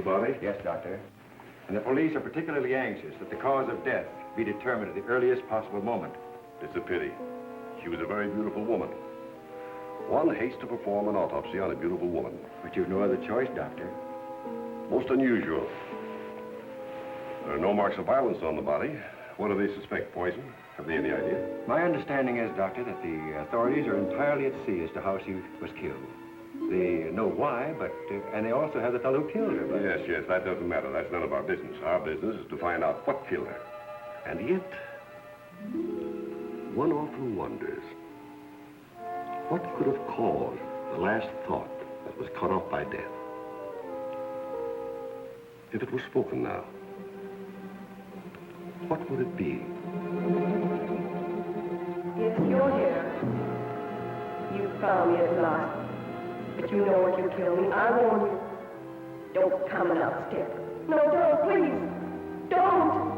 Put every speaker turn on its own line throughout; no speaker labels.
body?
Yes, Doctor. And the police are particularly anxious that the cause of death be determined at the earliest possible moment.
It's a pity. She was a very beautiful woman. One hates to perform an autopsy on a beautiful woman.
But you've no other choice, Doctor.
Most unusual. There are no marks of violence on the body. What do they suspect? Poison? Have they any idea?
My understanding is, Doctor, that the authorities are entirely at sea as to how she was killed. They know why, but, and they also have the fellow who killed her, but...
Yes, that doesn't matter. That's none of our business. Our business is to find out what killed her. And yet, one often wonders, what could have caused the last thought that was cut off by death? If it was spoken now, what would it be?
Yes, you're here. You found me at last. But you know what you killed me. I warn you. Don't come another step. No, don't, please. Don't.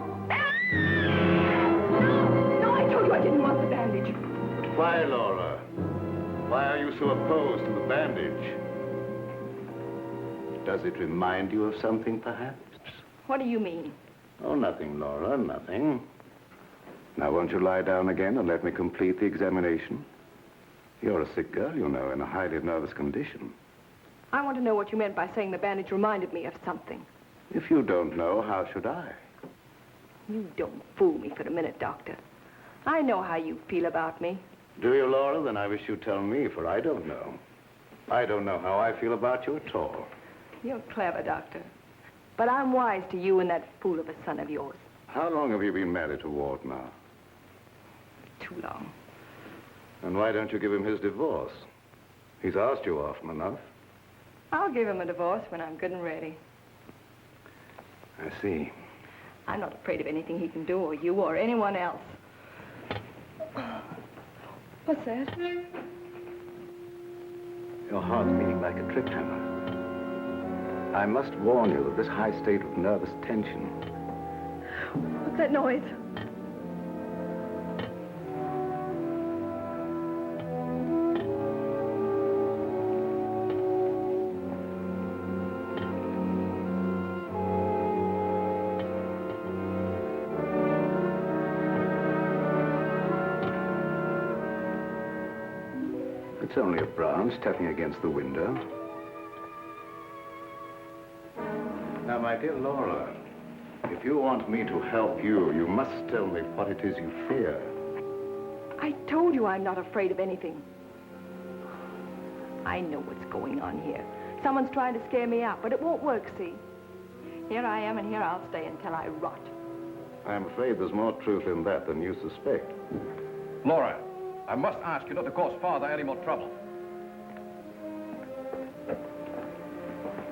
No, I told you I didn't want the bandage.
Why, Laura? Why are you so opposed to the bandage? Does it remind you of something, perhaps?
What do you mean?
Oh, nothing, Laura, nothing. Now, won't you lie down again and let me complete the examination? You're a sick girl, you know, in a highly nervous condition.
I want to know what you meant by saying the bandage reminded me of something.
If you don't know, how should I?
You don't fool me for a minute, Doctor. I know how you feel about me.
Do you, Laura? Then I wish you'd tell me, for I don't know. I don't know how I feel about you at all.
You're clever, Doctor. But I'm wise to you and that fool of a son of yours.
How long have you been married to Walt now?
Too long.
And why don't you give him his divorce? He's asked you often enough.
I'll give him a divorce when I'm good and ready.
I see.
I'm not afraid of anything he can do, or you, or anyone else. What's that?
Your heart's beating like a trip hammer. I must warn you that this high state of nervous tension...
What's that noise?
It's only a branch tapping against the window. Now, my dear Laura, if you want me to help you, you must tell me what it is you fear.
I told you I'm not afraid of anything. I know what's going on here. Someone's trying to scare me out, but it won't work, see? Here I am, and here I'll stay until I rot.
I'm afraid there's more truth in that than you suspect.
Laura, I must ask you not to cause Father any more trouble.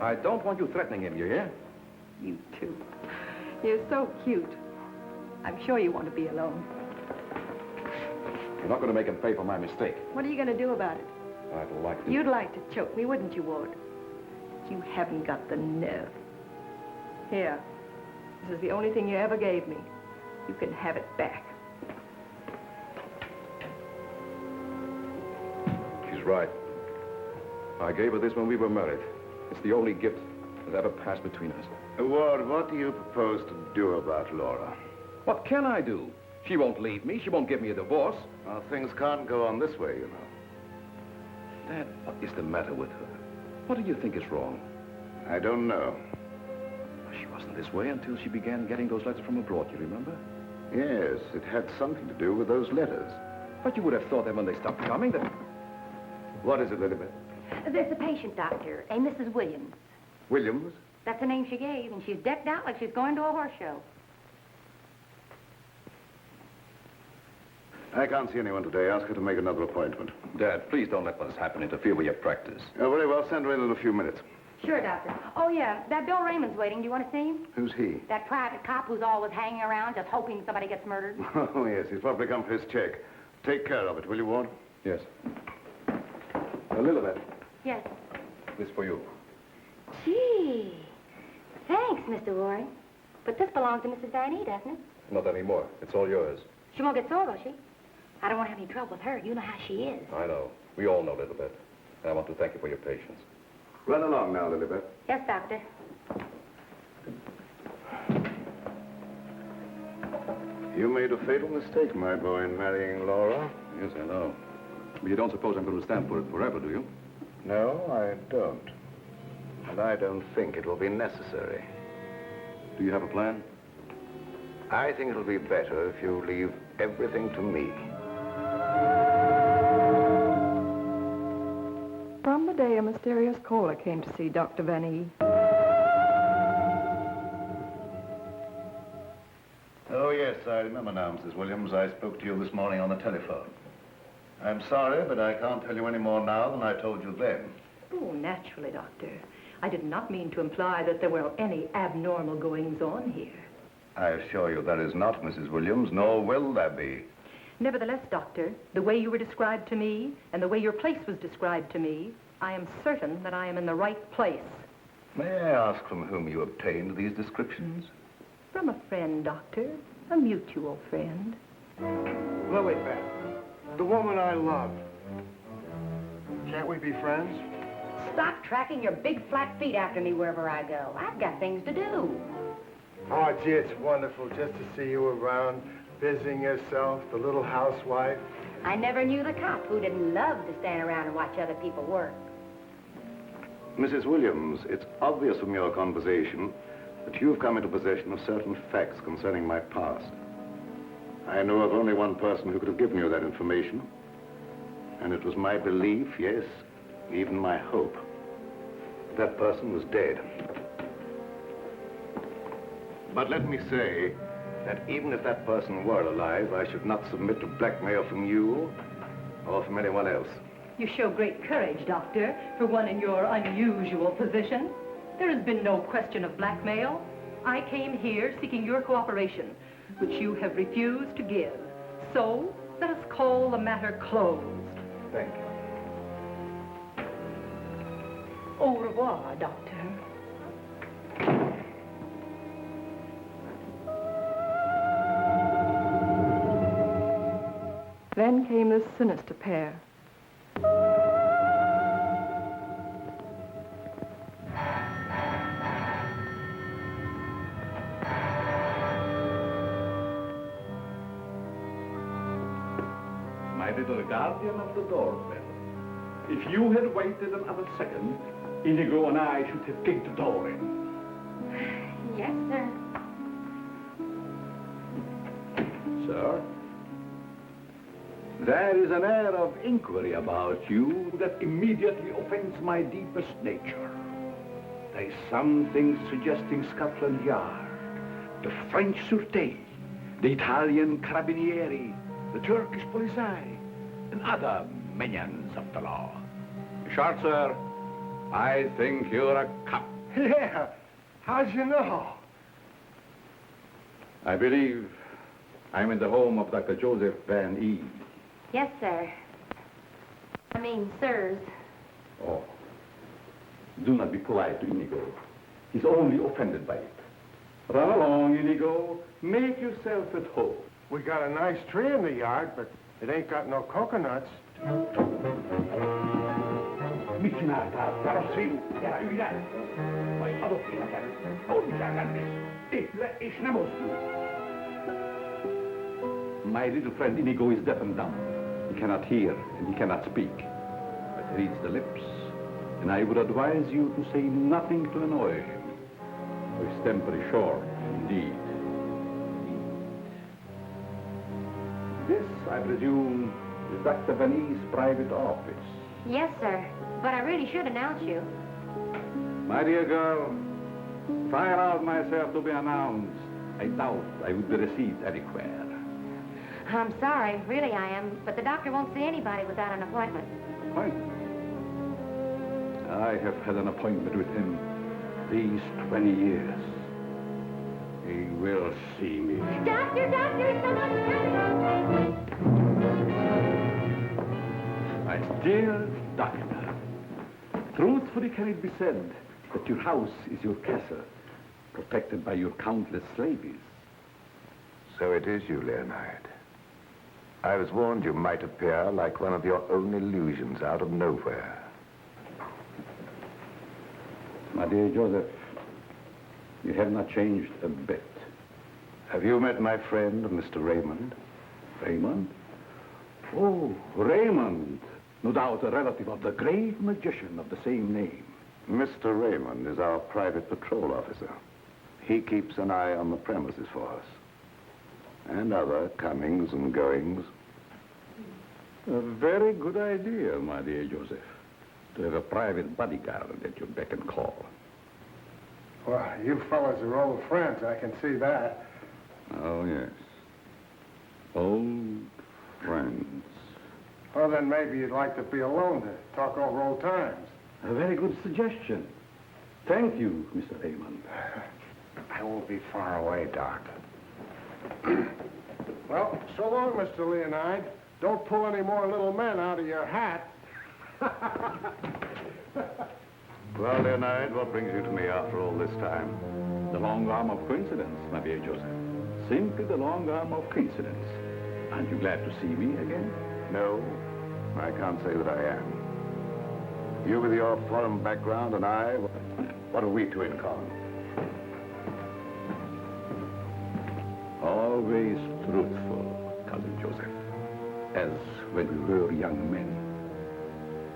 I don't want you threatening him, you hear?
You too. You're so cute. I'm sure you want to be alone.
You're not going to make him pay for my mistake.
What are you going to do about it?
I'd like to...
You'd like to choke me, wouldn't you, Ward? You haven't got the nerve. Here. This is the only thing you ever gave me. You can have it back.
She's right. I gave her this when we were married. It's the only gift that ever passed between us.
Ward, what do you propose to do about Laura?
What can I do? She won't leave me. She won't give me a divorce.
Well, things can't go on this way, you know.
Dad, what is the matter with her? What do you think is wrong?
I don't know.
She wasn't this way until she began getting those letters from abroad, you remember?
Yes, it had something to do with those letters.
But you would have thought that when they stopped coming, that...
What is it, Elizabeth?
There's a patient, Doctor, a Mrs. Williams.
Williams?
That's the name she gave, and she's decked out like she's going to a horse show.
I can't see anyone today. Ask her to make another appointment.
Dad, please don't let what has happened interfere with your practice.
Very well. Send her in a few minutes.
Sure, Doctor. Oh, yeah, that Bill Raymond's waiting. Do you want to see him?
Who's he?
That private cop who's always hanging around just hoping somebody gets murdered.
Oh, yes. He's probably come for his check. Take care of it, will you, Ward?
Yes. Elizabeth,
Yes.
this for you.
Gee. Thanks, Mr. Roy. But this belongs to Mrs. Van E, doesn't it?
Not anymore. It's all yours.
She won't get sore, will she? I don't want to have any trouble with her. You know how she is.
I know. We all know a little bit. And I want to thank you for your patience.
Run along now, Lilibet.
Yes, Doctor.
You made a fatal mistake, my boy, in marrying Laura.
Yes, I know. But you don't suppose I'm going to stand for it forever, do you?
No, I don't. And I don't think it will be necessary.
Do you have a plan?
I think it'll be better if you leave everything to me.
From the day a mysterious caller came to see Dr. Van E.
Oh, yes, I remember now, Mrs. Williams. I spoke to you this morning on the telephone. I'm sorry, but I can't tell you any more now than I told you then.
Oh, naturally, Doctor. I did not mean to imply that there were any abnormal goings-on here.
I assure you that is not, Mrs. Williams, nor will there be.
Nevertheless, Doctor, the way you were described to me and the way your place was described to me, I am certain that I am in the right place.
May I ask from whom you obtained these descriptions?
From a friend, Doctor. A mutual friend.
Lilibet, the woman I love. Can't we be friends?
Stop tracking your big flat feet after me wherever I go. I've got things to do.
Oh, gee, it's wonderful just to see you around, busying yourself, the little housewife.
I never knew the cop who didn't love to stand around and watch other people work.
Mrs. Williams, it's obvious from your conversation that you've come into possession of certain facts concerning my past. I know of only one person who could have given you that information, and it was my belief, yes, even my hope, that person was dead. But let me say that even if that person were alive, I should not submit to blackmail from you or from anyone else.
You show great courage, Doctor, for one in your unusual position. There has been no question of blackmail. I came here seeking your cooperation, which you have refused to give. So, let us call the matter closed.
Thank you.
Au revoir, Doctor.
Then came this sinister pair.
My little guardian of the doorbell. If you had waited another second, Inigo and I should have kicked the door in.
Yes, sir.
Sir, there is an air of inquiry about you that immediately offends my deepest nature. There is something suggesting Scotland Yard, the French Sûreté, the Italian Carabinieri, the Turkish Polizei, and other minions of the law. Short, sir, I think you're a cop.
Yeah, how'd you know?
I believe I'm in the home of Dr. Joseph Van E.
Yes, sir. I mean, sirs.
Oh, do not be polite to Inigo. He's only offended by it. Run along, Inigo. Make yourself at home.
We got a nice tree in the yard, but it ain't got no coconuts.
My little friend Inigo is deaf and dumb. He cannot hear and he cannot speak, but he reads the lips. And I would advise you to say nothing to annoy him. For his temper is short, indeed. This, I presume, is Dr. Van E's private office.
Yes, sir. But I really should announce you.
My dear girl, if I allowed myself to be announced, I doubt I would be received anywhere.
I'm sorry, really I am, but the doctor won't see anybody without an appointment.
Appointment? I have had an appointment with him these 20 years. He will see me.
Doctor, someone's coming!
My dear doctor, truthfully can it be said that your house is your castle, protected by your countless slaves?
So it is you, Leonard. I was warned you might appear like one of your own illusions out of nowhere.
My dear Joseph, You have not changed a bit.
Have you met my friend, Mr. Raymond?
Raymond? Oh, Raymond. No doubt a relative of the great magician of the same name.
Mr. Raymond is our private patrol officer. He keeps an eye on the premises for us. And other comings and goings.
A very good idea, my dear Joseph, to have a private bodyguard at your beck and call.
Well, you fellas are old friends, I can see that.
Oh, yes. Old friends.
Well, then maybe you'd like to be alone to talk over old times.
A very good suggestion. Thank you, Mr. Raymond.
I won't be far away, Doc. Well, so long, Mr. Leonide. Don't pull any more little men out of your hat.
Well, Leonard, what brings you to me after all this time?
The long arm of coincidence, my dear Joseph. Simply the long arm of coincidence. Aren't you glad to see me again?
No, I can't say that I am. You with your foreign background and I, what have we two in common?
Always truthful, Cousin Joseph. As when we were young men.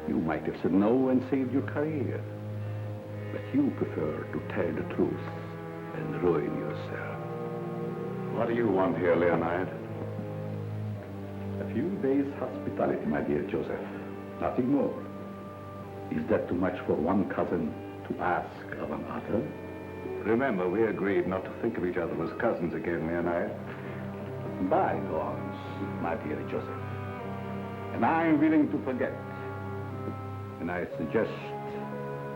You might have said no and saved your career. But you prefer to tell the truth and ruin yourself.
What do you want here, Leonard?
A few days' hospitality, my dear Joseph. Nothing more. Is that too much for one cousin to ask of another?
Remember, we agreed not to think of each other as cousins again, Leonard.
Bygones, my dear Joseph. And I'm willing to forget. And I suggest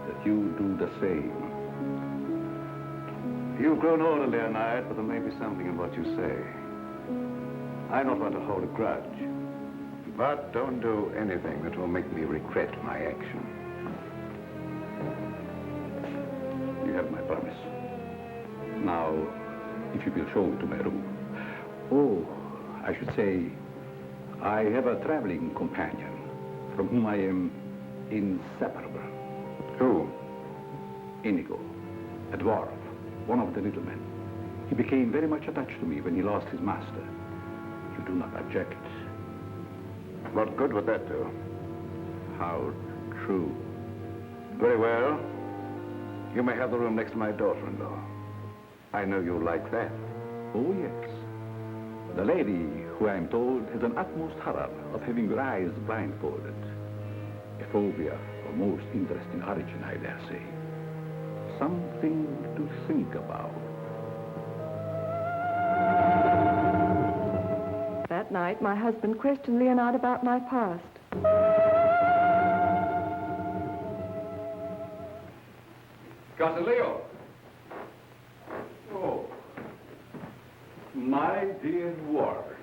that you do the same.
You've grown older, Leonard, but there may be something in what you say. I don't want to hold a grudge. But don't do anything that will make me regret my action.
You have my promise. Now, if you will show me to my room. Oh, I should say, I have a traveling companion from whom I am inseparable.
Who?
Inigo, a dwarf, one of the little men. He became very much attached to me when he lost his master. You do not object?
What good would that do?
How true.
Very well. You may have the room next to my daughter-in-law. I know you like that.
Oh, yes. The lady, who I am told has an utmost horror of having her eyes blindfolded. A phobia of most interesting origin, I dare say. Something to think about.
That night, my husband questioned Leonard about my past.
Cousin Leo.
Oh, my dear Ward.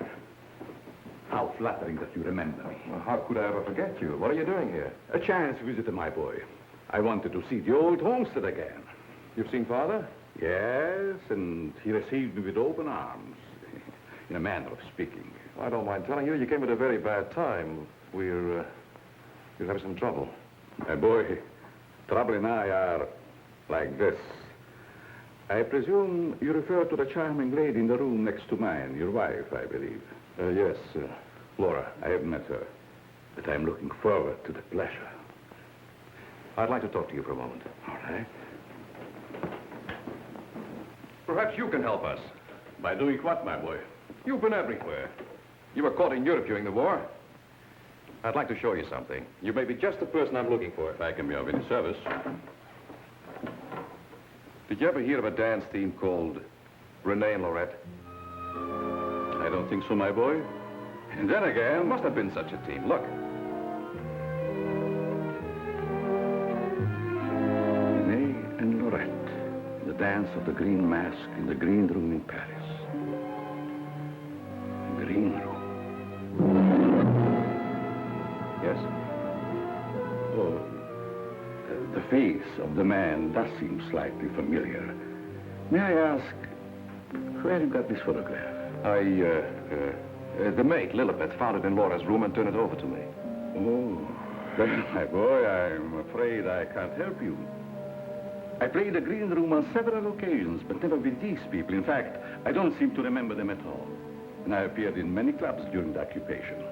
How flattering that you remember me.
Well, how could I ever forget you? What are you doing here?
A chance visit, my boy. I wanted to see the old homestead again.
You've seen Father?
Yes, and he received me with open arms, in a manner of speaking.
I don't mind telling you, you came at a very bad time. We're having some trouble.
My boy, Trouble and I are like this. I presume you refer to the charming lady in the room next to mine, your wife, I believe.
Yes, Laura.
I have met her, but I'm looking forward to the pleasure.
I'd like to talk to you for a moment.
All right.
Perhaps you can help us.
By doing what, my boy?
You've been everywhere. You were caught in Europe during the war. I'd like to show you something. You may be just the person I'm looking for.
If I can be of any service.
Did you ever hear of a dance team called Renee and Lorette?
I don't think so, my boy. And then
There
again,
must have been such a team. Look.
Renee and Lorette, the dance of the green mask in the green room in Paris. The green room.
Yes?
Oh, the face of the man does seem slightly familiar. May I ask, where you got this photograph?
The maid, Lilibet, found it in Laura's room and turned it over to me.
Oh, then, my boy, I'm afraid I can't help you. I played the green room on several occasions, but never with these people. In fact, I don't seem to remember them at all. And I appeared in many clubs during the occupation.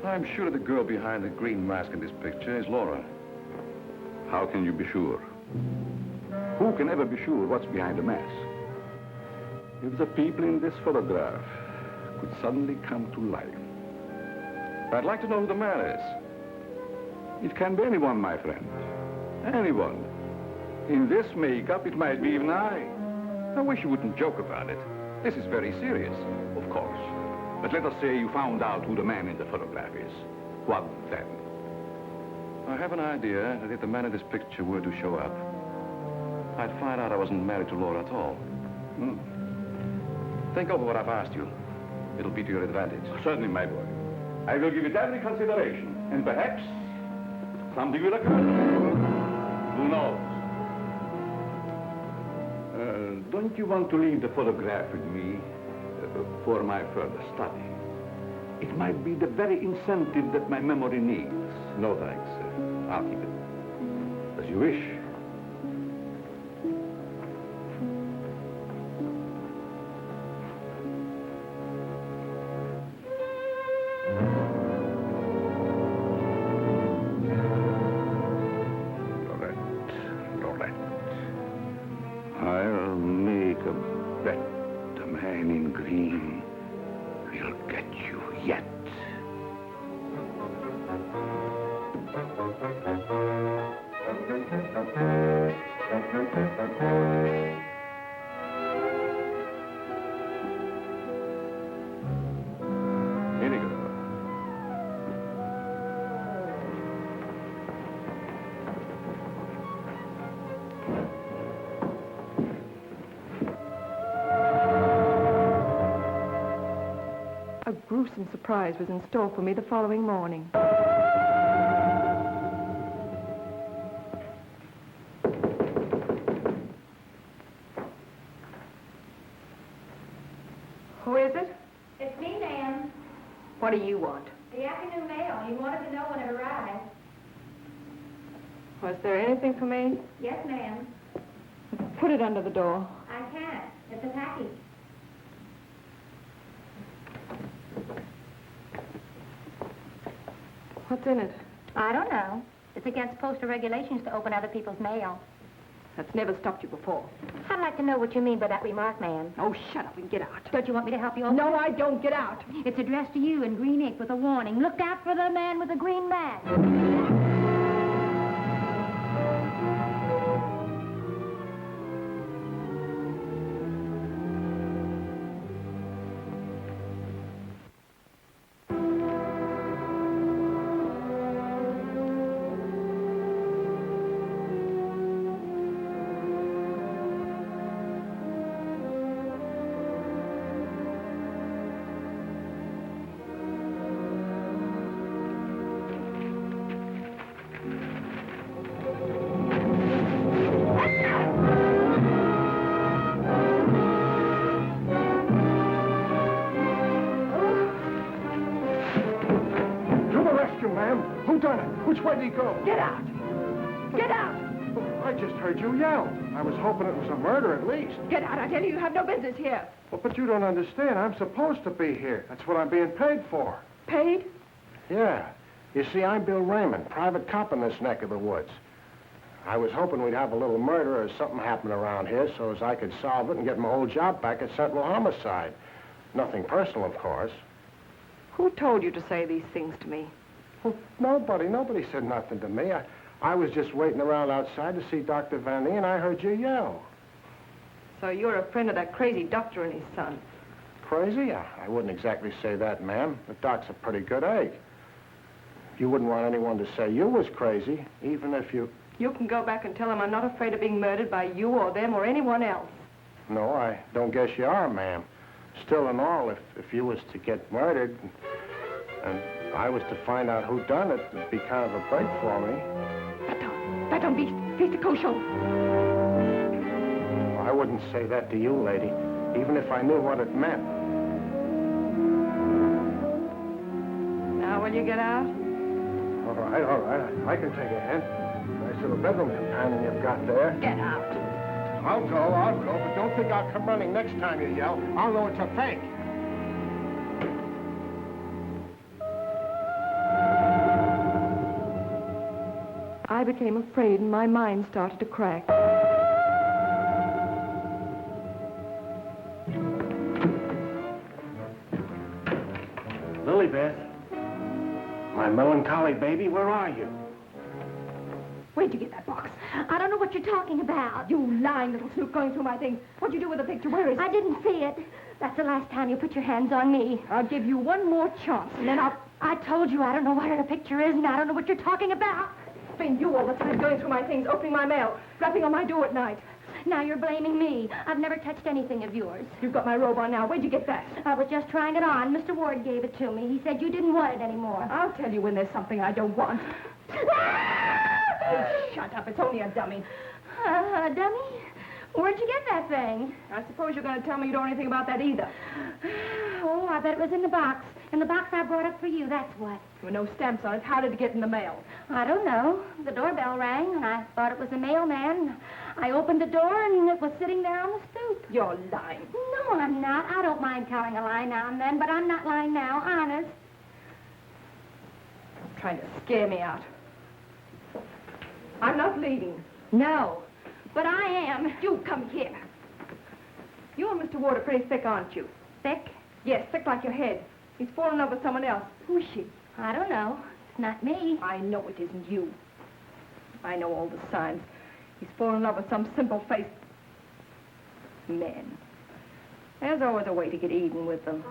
I'm sure the girl behind the green mask in this picture is Laura.
How can you be sure? Who can ever be sure what's behind the mask? If the people in this photograph could suddenly come to life.
I'd like to know who the man is.
It can be anyone, my friend. Anyone. In this makeup, it might be even I.
I wish you wouldn't joke about it. This is very serious.
Of course. But let us say you found out who the man in the photograph is. What then?
I have an idea that if the man in this picture were to show up, I'd find out I wasn't married to Laura at all. Think over what I've asked you. It'll be to your advantage.
Certainly, my boy. I will give it every consideration. And perhaps something will occur. Who knows? Don't you want to leave the photograph with me for my further study? It might be the very incentive that my memory needs.
No, thanks. I'll keep it.
As you wish. I'll make a bet the man in green will get you yet.
Inigo.
A gruesome surprise was in store for me the following morning. Who is it?
It's me, ma'am.
What do you want?
The afternoon mail. You wanted to know when it arrived.
Was there anything for me?
Yes, ma'am.
Put it under the door.
I can't. It's a package.
What's in it?
I don't know. It's against postal regulations to open other people's mail.
That's never stopped you before.
I'd like to know what you mean by that remark, ma'am.
Oh, shut up and get out.
Don't you want me to help you open
No,
it?
I don't. Get out.
It's addressed to you in green ink with a warning. Look out for the man with the green mask.
Who done it? Which way did he go?
Get out. Get out.
I just heard you yell. I was hoping it was a murder at least.
Get out. I tell you, you have no business here.
Well, but you don't understand. I'm supposed to be here. That's what I'm being paid for.
Paid?
Yeah. You see, I'm Bill Raymond, private cop in this neck of the woods. I was hoping we'd have a little murder or something happen around here so as I could solve it and get my old job back at Sentinel Homicide. Nothing personal, of course.
Who told you to say these things to me?
Well, nobody. Nobody said nothing to me. I was just waiting around outside to see Dr. Van Nee, and I heard you yell.
So you're a friend of that crazy doctor and his son.
Crazy? I wouldn't exactly say that, ma'am. The doc's a pretty good egg. You wouldn't want anyone to say you was crazy, even if you...
You can go back and tell him I'm not afraid of being murdered by you or them or anyone else.
No, I don't guess you are, ma'am. Still and all, if you was to get murdered and I was to find out who done it, it'd be kind of a break for me.
That don't be the kosher.
I wouldn't say that to you, lady, even if I knew what it meant.
Now will you get out?
All right. I can take a hint. I to the bedroom companion you've got there.
Get out.
I'll go, but don't think I'll come running next time you yell. I'll know it's a fake.
I became afraid and my mind started to crack.
Lilybeth, my melancholy baby, where are you?
Where'd you get that box?
I don't know what you're talking about.
You lying little snoop going through my things. What'd you do with the picture? Where is it?
I didn't see it. That's the last time you put your hands on me.
I'll give you one more chance, and then
I told you I don't know what the picture is, and I don't know what you're talking about.
It's been you all the time going through my things, opening my mail, rapping on my door at night.
Now you're blaming me. I've never touched anything of yours.
You've got my robe on now. Where'd you get that?
I was just trying it on. Mr. Ward gave it to me. He said you didn't want it anymore.
I'll tell you when there's something I don't want. Oh, shut up. It's only a dummy.
A dummy? Where'd you get that thing?
I suppose you're going to tell me you don't know anything about that either.
Oh, I bet it was in the box. In the box I brought up for you, that's what.
There were no stamps on it. How did it get in the mail?
I don't know. The doorbell rang, and I thought it was a mailman. I opened the door, and it was sitting there on the stoop.
You're lying.
No, I'm not. I don't mind telling a lie now and then, but I'm not lying now, honest.
You're trying to scare me out. I'm not leaving.
No, but I am.
You come here. You and Mr. Ward are pretty thick, aren't you?
Thick?
Yes, thick like your head. He's fallen in love with someone else. Who is she?
I don't know. It's not me.
I know it isn't you. I know all the signs. He's fallen in love with some simple-faced man. There's always a way to get even with them.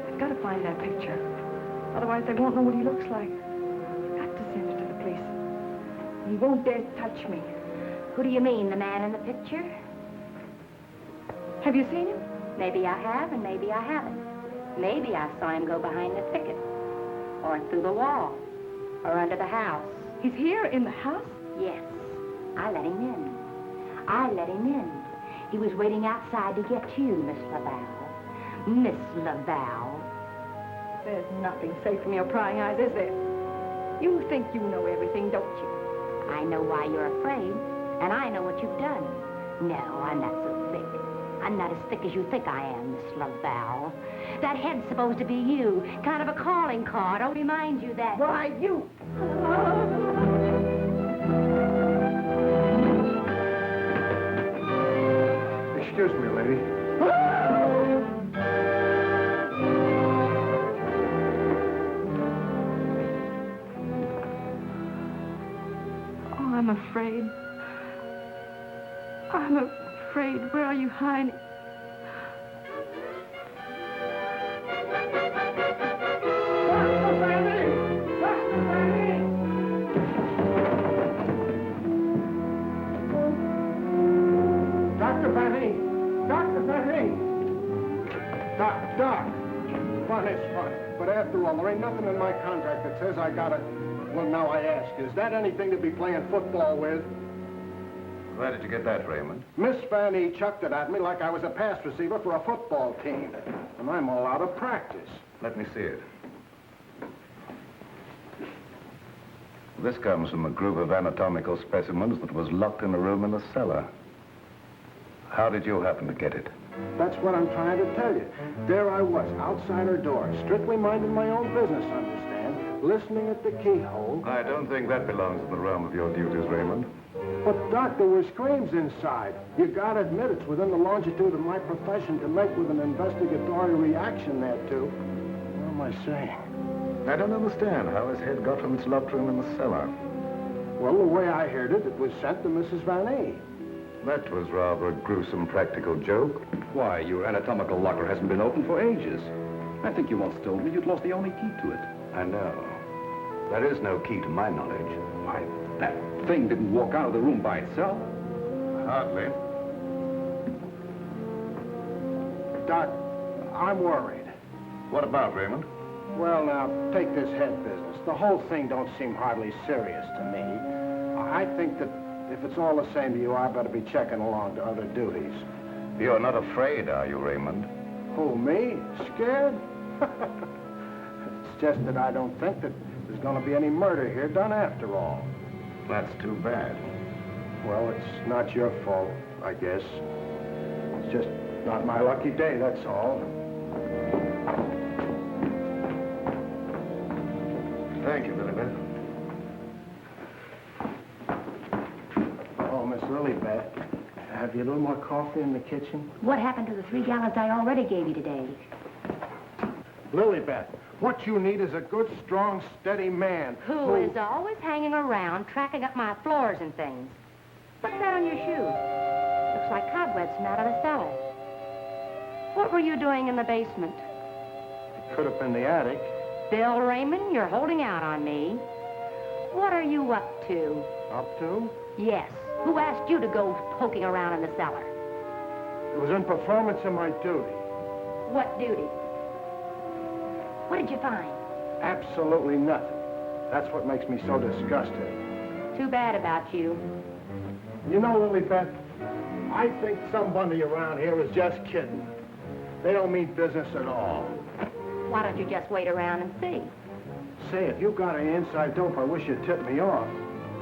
I've got to find that picture. Otherwise, they won't know what he looks like. I've got to send it to the police. He won't dare touch me.
Who do you mean, the man in the picture?
Have you seen him?
Maybe I have, and maybe I haven't. Maybe I saw him go behind the thicket, or through the wall, or under the house.
He's here in the house?
Yes. I let him in. I let him in. He was waiting outside to get you, Miss Laval. Miss Laval.
There's nothing safe from your prying eyes, is there? You think you know everything, don't you?
I know why you're afraid, and I know what you've done. No, I'm not so thick. I'm not as thick as you think I am, Miss Laval. That head's supposed to be you, kind of a calling card. I'll remind you that...
Why, you...
Excuse me, lady.
Oh, I'm afraid. I'm afraid. Where are you hiding?
Dr. Fanny! Dr. Fanny! Doc. Fun is fun. But after all, there ain't nothing in my contract that says I gotta... Well, now I ask, is that anything to be playing football with?
Where did you get that, Raymond?
Miss Fanny chucked it at me like I was a pass receiver for a football team. And I'm all out of practice.
Let me see it. This comes from a group of anatomical specimens that was locked in a room in the cellar. How did you happen to get it?
That's what I'm trying to tell you. There I was, outside her door, strictly minding my own business, understand? Listening at the keyhole.
I don't think that belongs in the realm of your duties, Raymond.
But, Doc, there were screams inside. You gotta admit it's within the longitude of my profession to make with an investigatory reaction thereto. What am I saying?
I don't understand how his head got from its locked room in the cellar.
Well, the way I heard it, it was sent to Mrs. Van A.
That was rather a gruesome practical joke.
Why, your anatomical locker hasn't been opened for ages. I think you once told me you'd lost the only key to it.
I know. There is no key to my knowledge.
Why, that thing didn't walk out of the room by itself.
Hardly.
Doc, I'm worried.
What about, Raymond?
Well, now, take this head business. The whole thing don't seem hardly serious to me. I think that if it's all the same to you, I better be checking along to other duties.
You're not afraid, are you, Raymond?
Who, me? Scared? It's just that I don't think that there's going to be any murder here done after all.
That's too bad.
Well, it's not your fault, I guess. It's just not my lucky day, that's all.
Thank you, Lilibet.
Oh, Miss Lilibet, have you a little more coffee in the kitchen?
What happened to the 3 gallons I already gave you today?
Lilibet, what you need is a good, strong, steady man.
Who is always hanging around, tracking up my floors and things. What's that on your shoe? Looks like cobwebs from out of the cellar. What were you doing in the basement?
It could have been the attic.
Bill Raymond, you're holding out on me. What are you up to?
Up to?
Yes. Who asked you to go poking around in the cellar?
It was in performance of my duty.
What duty? What did you find?
Absolutely nothing. That's what makes me so disgusted.
Too bad about you.
You know, Lilibet, I think somebody around here is just kidding. They don't mean business at all.
Why don't you just wait around and see?
Say, if you got any inside dope, I wish you'd tip me off.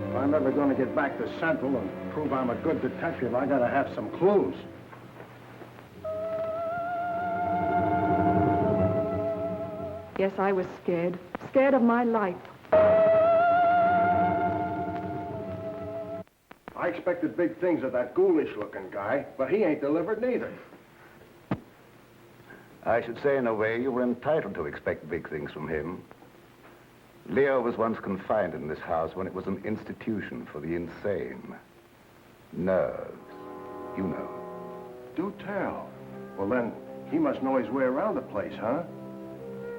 If I'm ever going to get back to Central and prove I'm a good detective, I gotta have some clues.
Yes, I was scared. Scared of my life.
I expected big things of that ghoulish-looking guy, but he ain't delivered neither.
I should say, in a way, you were entitled to expect big things from him. Leo was once confined in this house when it was an institution for the insane. Nerves, you know.
Do tell. Well, then, he must know his way around the place, huh?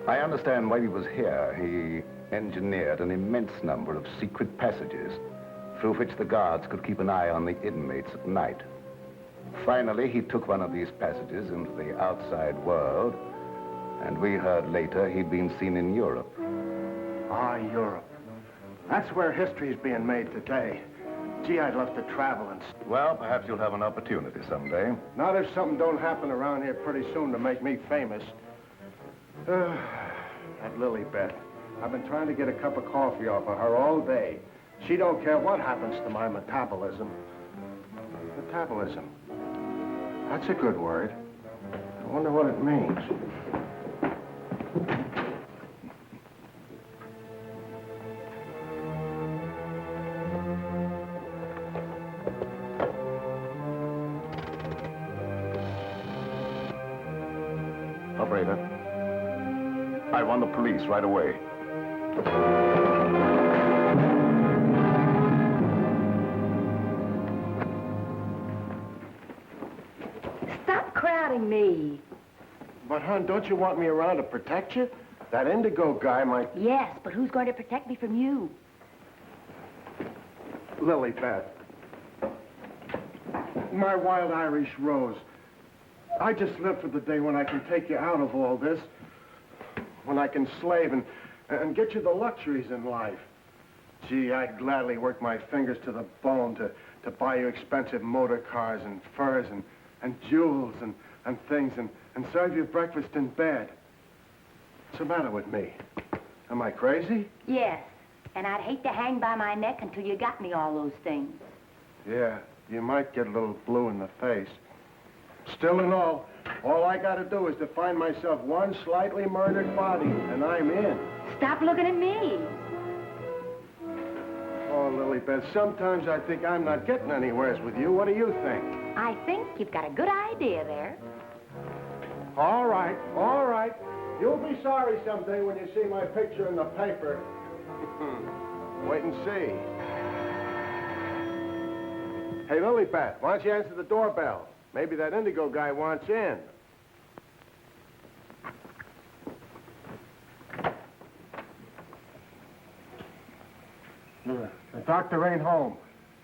I understand while he was here, he engineered an immense number of secret passages through which the guards could keep an eye on the inmates at night. Finally, he took one of these passages into the outside world, and we heard later he'd been seen in Europe.
Ah, Europe. That's where history's being made today. Gee, I'd love to travel and...
Well, perhaps you'll have an opportunity someday.
Not if something don't happen around here pretty soon to make me famous. That Lilibet. I've been trying to get a cup of coffee off of her all day. She don't care what happens to my metabolism. Metabolism. That's a good word. I wonder what it means.
Operator, I want the police right away.
Stop crowding me.
But, hon, don't you want me around to protect you? That Indigo guy might...
Yes, but who's going to protect me from you?
Lilibet. My wild Irish rose. I just live for the day when I can take you out of all this. When I can slave and get you the luxuries in life. Gee, I'd gladly work my fingers to the bone to buy you expensive motor cars and furs and jewels and things and serve you breakfast in bed. What's the matter with me? Am I crazy?
Yes, and I'd hate to hang by my neck until you got me all those things.
Yeah, you might get a little blue in the face. Still and all I gotta do is to find myself one slightly murdered body, and I'm in.
Stop looking at me.
Oh, Lilibet, sometimes I think I'm not getting anywheres with you. What do you think?
I think you've got a good idea there.
All right, all right. You'll be sorry someday when you see my picture in the paper. Wait and see. Hey, Lilibet, why don't you answer the doorbell? Maybe that Indigo guy wants in. The doctor ain't home.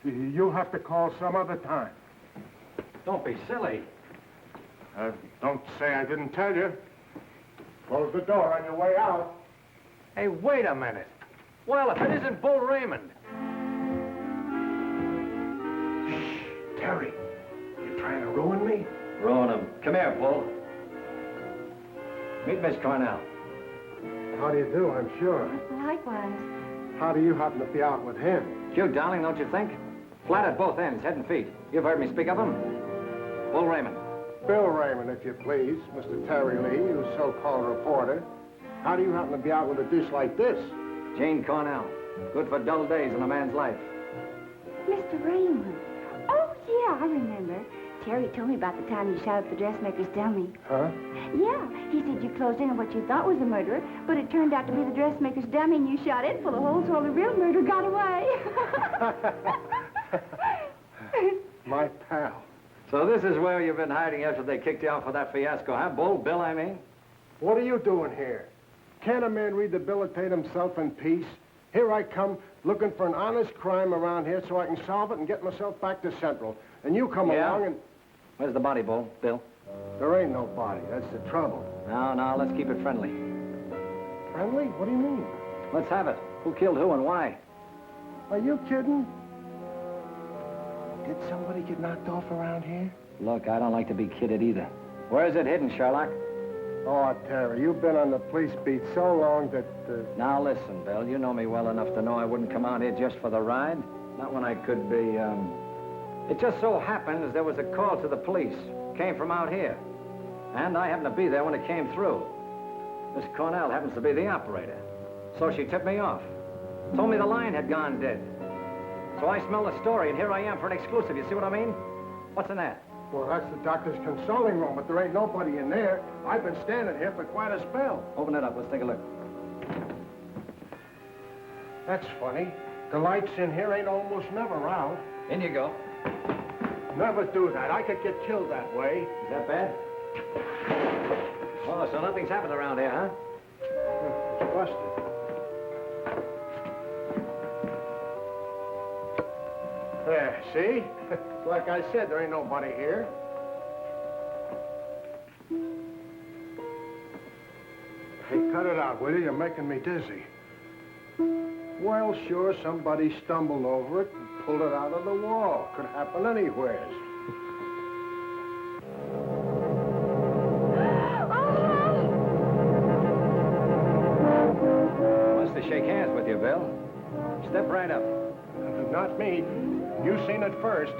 You'll have to call some other time.
Don't be silly.
Don't say I didn't tell you. Close the door on your way out.
Hey, wait a minute. Well, if it isn't Bull Raymond.
Shh, Terry. You trying to ruin me?
Ruin him. Come here, Bull. Meet Miss Cornell.
How do you do, I'm sure.
Likewise.
How do you happen to be out with him?
Cute, darling, don't you think? Flat at both ends, head and feet. You've heard me speak of him. Bull Raymond.
Bill Raymond, if you please. Mr. Terry Lee, you so-called reporter. How do you happen to be out with a deuce like this?
Jane Cornell. Good for dull days in a man's life.
Mr. Raymond. Oh, yeah, I remember. Terry told me about the time you shot up the dressmaker's dummy.
Huh?
Yeah, he said you closed in on what you thought was a murderer, but it turned out to be the dressmaker's dummy, and you shot it full of holes while the real murderer got away.
My pal.
So this is where you've been hiding after they kicked you out for that fiasco, huh? Bill, I mean?
What are you doing here? Can't a man rehabilitate himself in peace? Here I come, looking for an honest crime around here so I can solve it and get myself back to Central. And you come along and...
Where's the body, Bill?
There ain't no body. That's the trouble.
No, let's keep it friendly.
Friendly? What do you mean?
Let's have it. Who killed who and why?
Are you kidding? Did somebody get knocked off around here?
Look, I don't like to be kidded either. Where is it hidden, Sherlock?
Oh, Terry, you've been on the police beat so long that...
Now, listen, Bill, you know me well enough to know I wouldn't come out here just for the ride. Not when I could be, It just so happens there was a call to the police. Came from out here. And I happened to be there when it came through. Miss Cornell happens to be the operator. So she tipped me off. Told me the line had gone dead. So I smelled the story, and here I am for an exclusive. You see what I mean? What's in that?
Well, that's the doctor's consulting room, but there ain't nobody in there. I've been standing here for quite a spell.
Open it up. Let's take a look.
That's funny. The lights in here ain't almost never out.
In you go.
Never do that. I could get killed that way.
Is that bad? Oh, so nothing's happened around here, huh?
It's busted. There, see? Like I said, there ain't nobody here. Hey, cut it out, will you? You're making me dizzy. Well, sure, somebody stumbled over it and pulled it out of the wall. Could happen anywhere.
Wants to shake hands with you, Bill. Step right up.
Not me. You seen it first.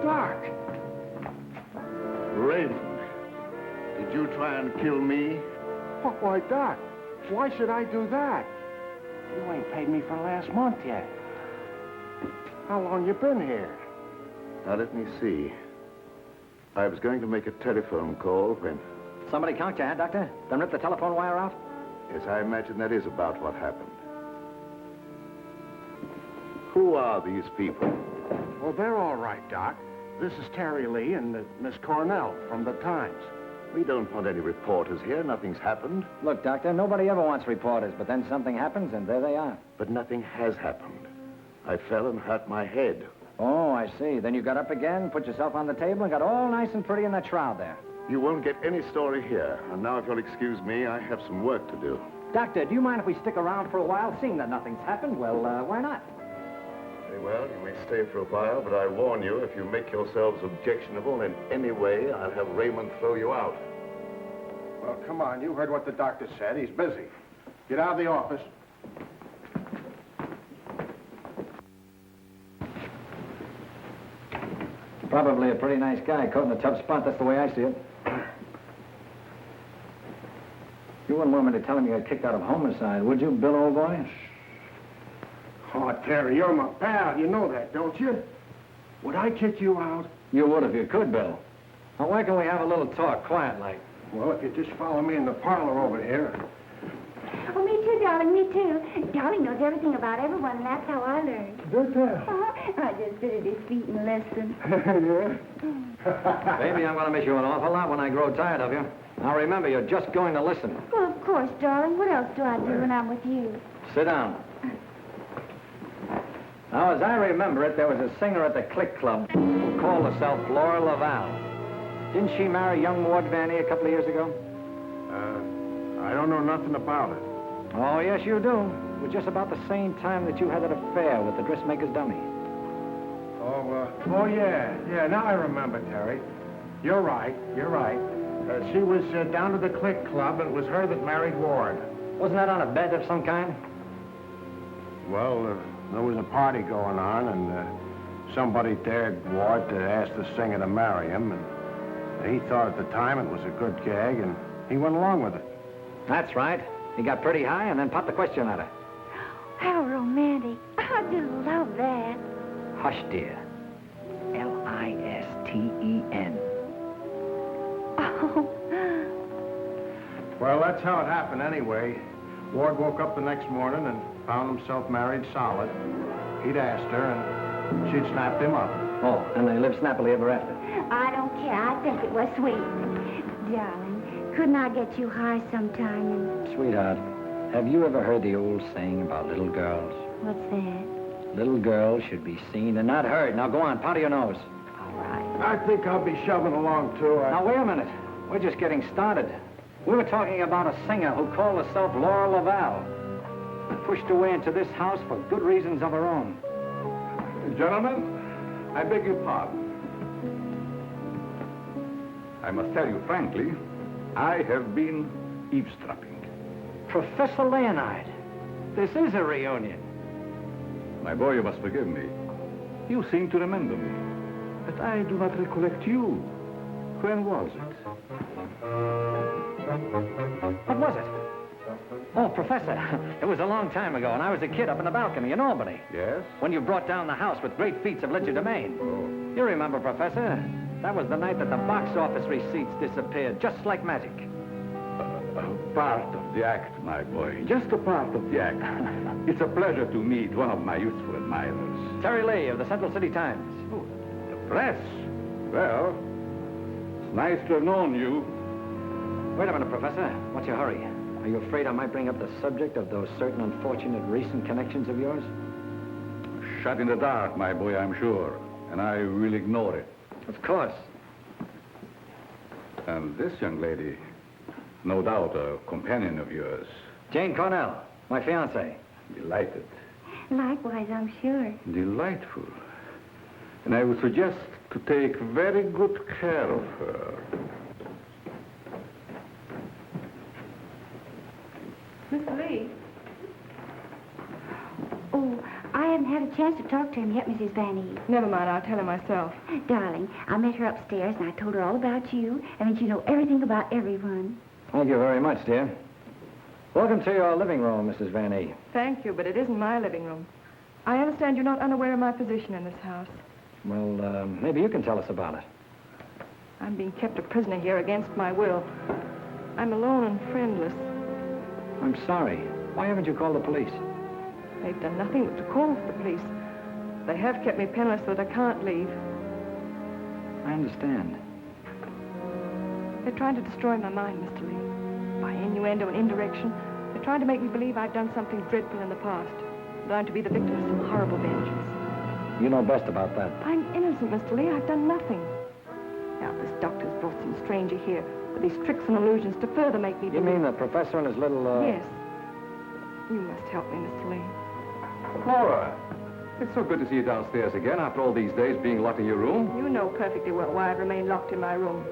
Doc! Raymond, did you try and kill me?
Why, Doc, why should I do that? You ain't paid me for last month yet. How long you been here?
Now, let me see. I was going to make a telephone call when...
Somebody conked you, huh, Doctor? Then rip the telephone wire out?
Yes, I imagine that is about what happened. Who are these people?
Well, they're all right, Doc. This is Terry Lee and Miss Cornell from the Times.
We don't want any reporters here. Nothing's happened.
Look, Doctor, nobody ever wants reporters, but then something happens, and there they are.
But nothing has happened. I fell and hurt my head.
Oh, I see. Then you got up again, put yourself on the table, and got all nice and pretty in that shroud there.
You won't get any story here. And now, if you'll excuse me, I have some work to do.
Doctor, do you mind if we stick around for a while, seeing that nothing's happened? Well, why not?
Very well, you may stay for a while, but I warn you, if you make yourselves objectionable in any way, I'll have Raymond throw you out.
Well, come on. You heard what the doctor said. He's busy. Get out of the office.
Probably a pretty nice guy, caught in a tough spot. That's the way I see it. You wouldn't want me to tell him you got kicked out of homicide, would you, Bill, old boy?
Oh, Terry, you're my pal. You know that, don't you? Would I kick you out?
You would if you could, Bill. Now, why can't we have a little talk, quiet like?
Well, if you just follow me in the parlor over here.
Oh, me too, darling, me too. Darling knows everything about everyone, and that's how I learned.
Good tell.
I just sit at his feet and listen.
Yeah?
Baby, I'm going to miss you an awful lot when I grow tired of you. Now, remember, you're just going to listen.
Well, of course, darling. What else do I do when I'm with you?
Sit down. Now, as I remember it, there was a singer at the Click Club who called herself Laura Laval. Didn't she marry young Ward Vanny a couple of years ago?
I don't know nothing about it.
Oh, yes, you do. It was just about the same time that you had that affair with the dressmaker's dummy.
Oh, yeah, now I remember, Terry. You're right. She was down to the Click Club, and it was her that married Ward.
Wasn't that on a bet of some kind?
Well, there was a party going on, and somebody dared Ward to ask the singer to marry him, and he thought at the time it was a good gag, and he went along with it.
That's right. He got pretty high and then popped the question at her.
How romantic. I just love that.
Hush, dear. Listen.
Oh.
Well, that's how it happened anyway. Ward woke up the next morning and found himself married solid. He'd asked her, and she'd snapped him up.
Oh, and they lived snappily ever after.
I don't care. I think it was sweet. Darling, couldn't I get you high sometime and...
Sweetheart, have you ever heard the old saying about little girls?
What's that?
Little girls should be seen and not heard. Now, go on, powder your nose.
All right.
I think I'll be shoving along, too.
Now, wait a minute. We're just getting started. We were talking about a singer who called herself Laura Laval and pushed her way into this house for good reasons of her own.
Gentlemen, I beg your pardon. I must tell you frankly, I have been eavesdropping.
Professor Leonard, this is a reunion.
My boy, you must forgive me. You seem to remember me, but I do not recollect you. When was it?
What was it? Oh, Professor, it was a long time ago, and I was a kid up in the balcony in Albany.
Yes?
When you brought down the house with great feats of legerdemain.
Oh.
You remember, Professor? That was the night that the box office receipts disappeared, just like magic.
Part of the act, my boy. Just a part of the act. It's a pleasure to meet one of my youthful admirers.
Terry Lee of the Central City Times.
Oh, the press. Well, it's nice to have known you.
Wait a minute, Professor. What's your hurry? Are you afraid I might bring up the subject of those certain unfortunate recent connections of yours?
Shut in the dark, my boy, I'm sure. And I will ignore it.
Of course.
And this young lady, no doubt a companion of yours.
Jane Cornell, my fiancée.
Delighted.
Likewise, I'm sure.
Delightful. And I would suggest to take very good care of her.
Mr. Lee?
Oh, I haven't had a chance to talk to him yet, Mrs. Van E.
Never mind, I'll tell him myself.
Darling, I met her upstairs and I told her all about you and that you know everything about everyone.
Thank you very much, dear. Welcome to your living room, Mrs. Van E.
Thank you, but it isn't my living room. I understand you're not unaware of my position in this house.
Well, maybe you can tell us about it.
I'm being kept a prisoner here against my will. I'm alone and friendless.
I'm sorry. Why haven't you called the police?
They've done nothing but to call for the police. They have kept me penniless so that I can't leave.
I understand.
They're trying to destroy my mind, Mr. Lee. By innuendo and indirection, they're trying to make me believe I've done something dreadful in the past. That I'm to be the victim of some horrible vengeance.
You know best about that.
I'm innocent, Mr. Lee. I've done nothing. Now, this doctor's brought some stranger here with these tricks and illusions to further make me
You mean the professor and his little,
Yes. You must help me, Mr. Lee.
Laura, it's so good to see you downstairs again after all these days being locked in your room.
You know perfectly well why I've remained locked in my room.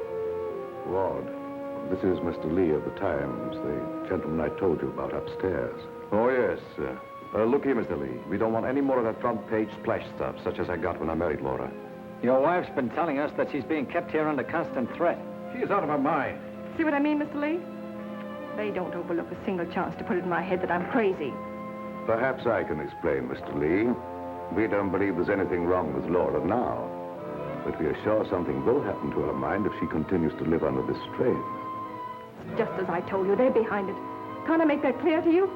Ward, this is Mr. Lee of the Times, the gentleman I told you about upstairs.
Oh, yes. Look here, Mr. Lee. We don't want any more of that front-page splash stuff, such as I got when I married Laura.
Your wife's been telling us that she's being kept here under constant threat.
She is out of her mind.
See what I mean, Mr. Lee? They don't overlook a single chance to put it in my head that I'm crazy.
Perhaps I can explain, Mr. Lee. We don't believe there's anything wrong with Laura now. But we are sure something will happen to her mind if she continues to live under this strain.
It's just as I told you, they're behind it. Can't I make that clear to you?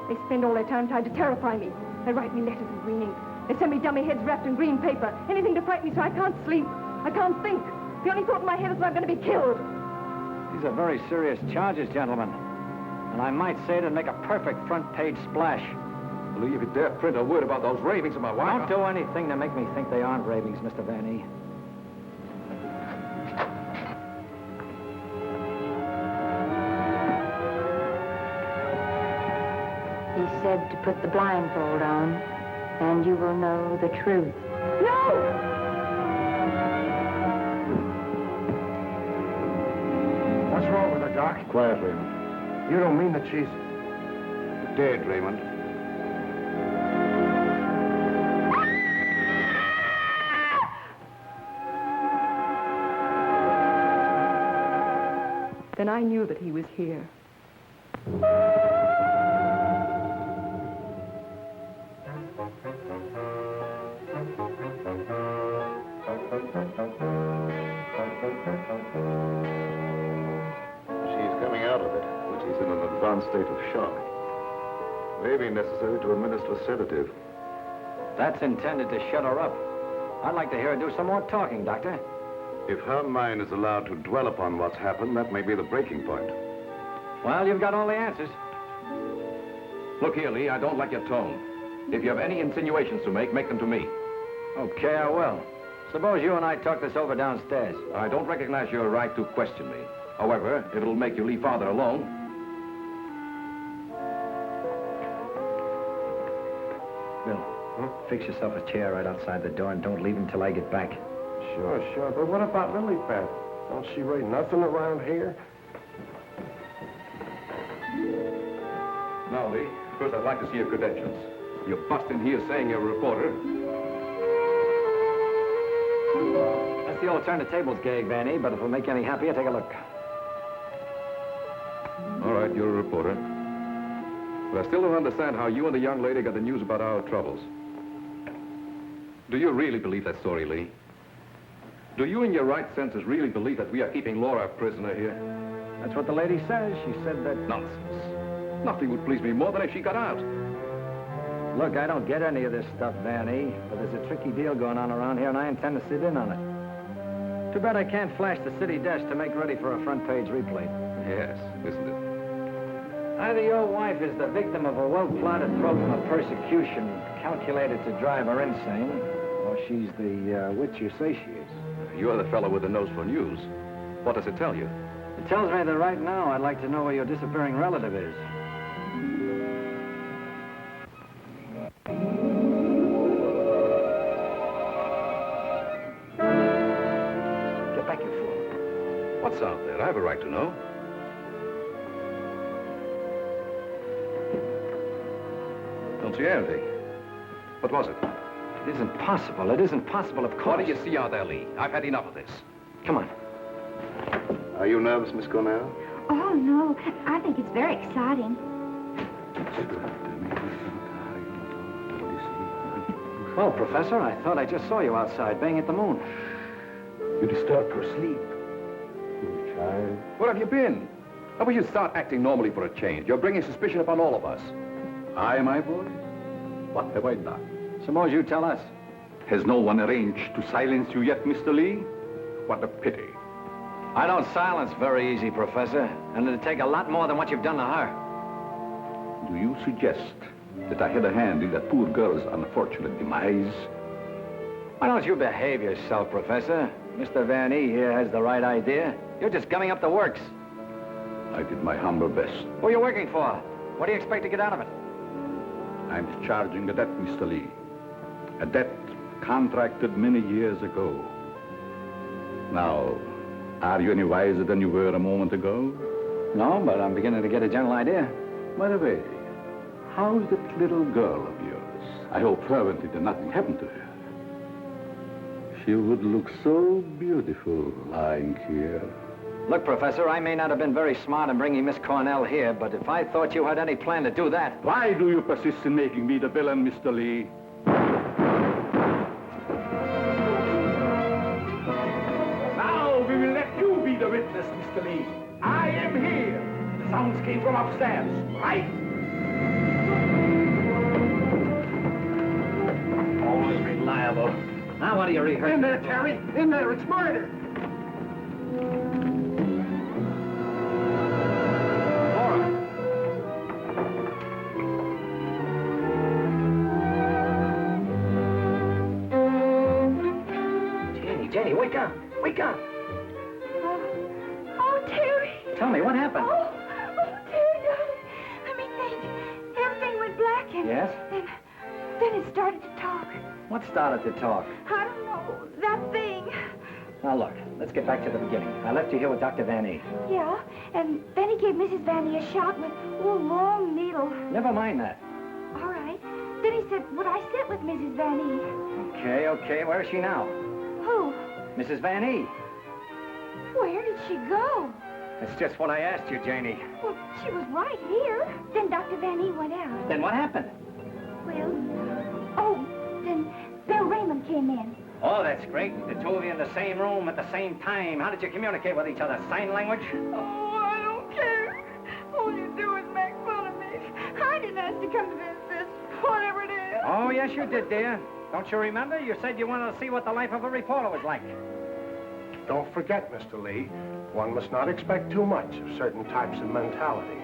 They spend all their time trying to terrify me. They write me letters in green ink. They send me dummy heads wrapped in green paper. Anything to frighten me so I can't sleep. I can't think. The only thought in my head is that I'm going to be killed.
These are very serious charges, gentlemen. And I might say it'd make a perfect front-page splash.
Lee, if you dare print a word about those ravings of my wife...
Don't do anything to make me think they aren't ravings, Mr. Van E.
He said to put the blindfold on. and you will know the truth.
No!
What's wrong with her, Doc?
Quiet, Raymond.
You don't mean that she's...
Dead, Raymond.
Then I knew that he was here.
She's coming out of it, but she's in an advanced state of shock. May be necessary to administer a sedative.
That's intended to shut her up. I'd like to hear her do some more talking, Doctor.
If her mind is allowed to dwell upon what's happened, that may be the breaking point.
Well, you've got all the answers.
Look here, Lee, I don't like your tone. If you have any insinuations to make them to me.
Okay, I will. Suppose you and I talk this over downstairs.
I don't recognize your right to question me. However, if it'll make you leave Father alone.
Bill, fix yourself a chair right outside the door and don't leave until I get back.
Sure. But what about Lily Pad? Don't she rate nothing around here?
Now, Lee, first I'd like to see your credentials. You bust in here saying you're a reporter.
That's the old turn the tables gag, Vanny, but if it'll make you any happier, take a look.
All right, you're a reporter. But I still don't understand how you and the young lady got the news about our troubles. Do you really believe that story, Lee? Do you, in your right senses, really believe that we are keeping Laura a prisoner here?
That's what the lady says. She said that...
Nonsense. Nothing would please me more than if she got out.
Look, I don't get any of this stuff, Vanny, but there's a tricky deal going on around here, and I intend to sit in on it. Too bad I can't flash the city desk to make ready for a front-page replay.
Yes, isn't it?
Either your wife is the victim of a well-plotted program of persecution calculated to drive her insane, or she's the witch you say she is.
You're the fellow with the nose for news. What does it tell you?
It tells me that right now I'd like to know where your disappearing relative is. Get back, you fool.
What's out there? I have a right to know. Don't see anything. What was it?
It isn't possible. It isn't possible, of course.
What do you see out there, Lee? I've had enough of this.
Come on.
Are you nervous, Miss Cornell?
Oh, no. I think it's very exciting.
Well, Professor, I thought I just saw you outside, banging at the moon.
You disturbed her sleep. Poor child.
Where have you been? How will you start acting normally for a change? You're bringing suspicion upon all of us.
I, my boy? What have I done?
Suppose you tell us.
Has no one arranged to silence you yet, Mr. Lee? What a pity.
I don't silence very easy, Professor, and it'd take a lot more than what you've done to her.
Do you suggest that I had a hand in that poor girl's unfortunate demise?
Why don't you behave yourself, Professor? Mr. Van E here has the right idea. You're just gumming up the works.
I did my humble best.
Who are you working for? What do you expect to get out of it?
I'm discharging a debt, Mr. Lee. A debt contracted many years ago. Now, are you any wiser than you were a moment ago?
No, but I'm beginning to get a general idea.
By the way, how's that little girl of yours? I hope fervently that nothing happened to her. She would look so beautiful lying here.
Look, Professor, I may not have been very smart in bringing Miss Cornell here, but if I thought you had any plan to do that...
Why do you persist in making me the villain, Mr. Lee? Now we will let you be the witness, Mr. Lee. I am here. The sounds came from upstairs, right? Always reliable.
Now what are you rehearsing?
In there, Terry. In there. It's murder.
Jenny, wake up! Wake up!
Oh, Terry.
Tell me, what happened?
Oh, Terry, darling. Let me think. Everything went black and...
Yes?
And
Then it started to talk.
What started to talk?
I don't know, that thing.
Now, look, let's get back to the beginning. I left you here with Dr. Van E.
Yeah, and then he gave Mrs. Vanny a shot with a long needle.
Never mind that.
All right. Then he said, would I sit with Mrs. Vanny?
Okay. Where is she now?
Who?
Mrs. Van E.
Where did she go?
That's just what I asked you, Janie.
Well, she was right here. Then Dr. Vanny went out.
Then what happened?
Well, then Bill Raymond came in.
Oh, that's great. The two of you in the same room at the same time. How did you communicate with each other? Sign language?
Oh, I don't care. All you do is make fun of me. I didn't ask to come to this, whatever it is.
Oh, yes, you did, dear. Don't you remember? You said you wanted to see what the life of a reporter was like.
Don't forget, Mr. Lee, one must not expect too much of certain types of mentality.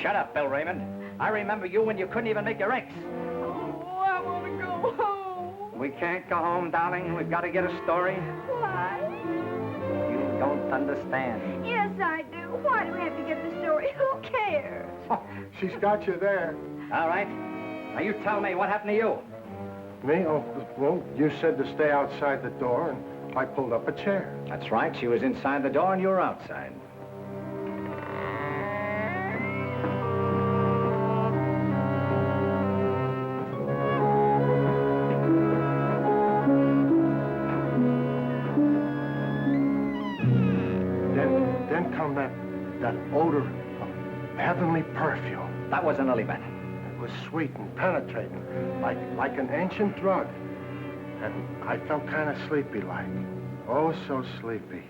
Shut up, Bill Raymond. I remember you when you couldn't even make your X.
Oh, I want to go home.
We can't go home, darling. We've got to get a story.
Why?
You don't understand.
Yes, I do. Why do we have to get the story? Who cares?
She's got you there.
All right. Now, you tell me, what happened to you?
Me? Oh, well, you said to stay outside the door, and I pulled up a chair.
That's right. She was inside the door and you were outside.
Then come that odor of heavenly perfume.
That was an lily pad.
It was sweet and penetrating, like an ancient drug. And I felt kind of sleepy-like. Oh, so sleepy.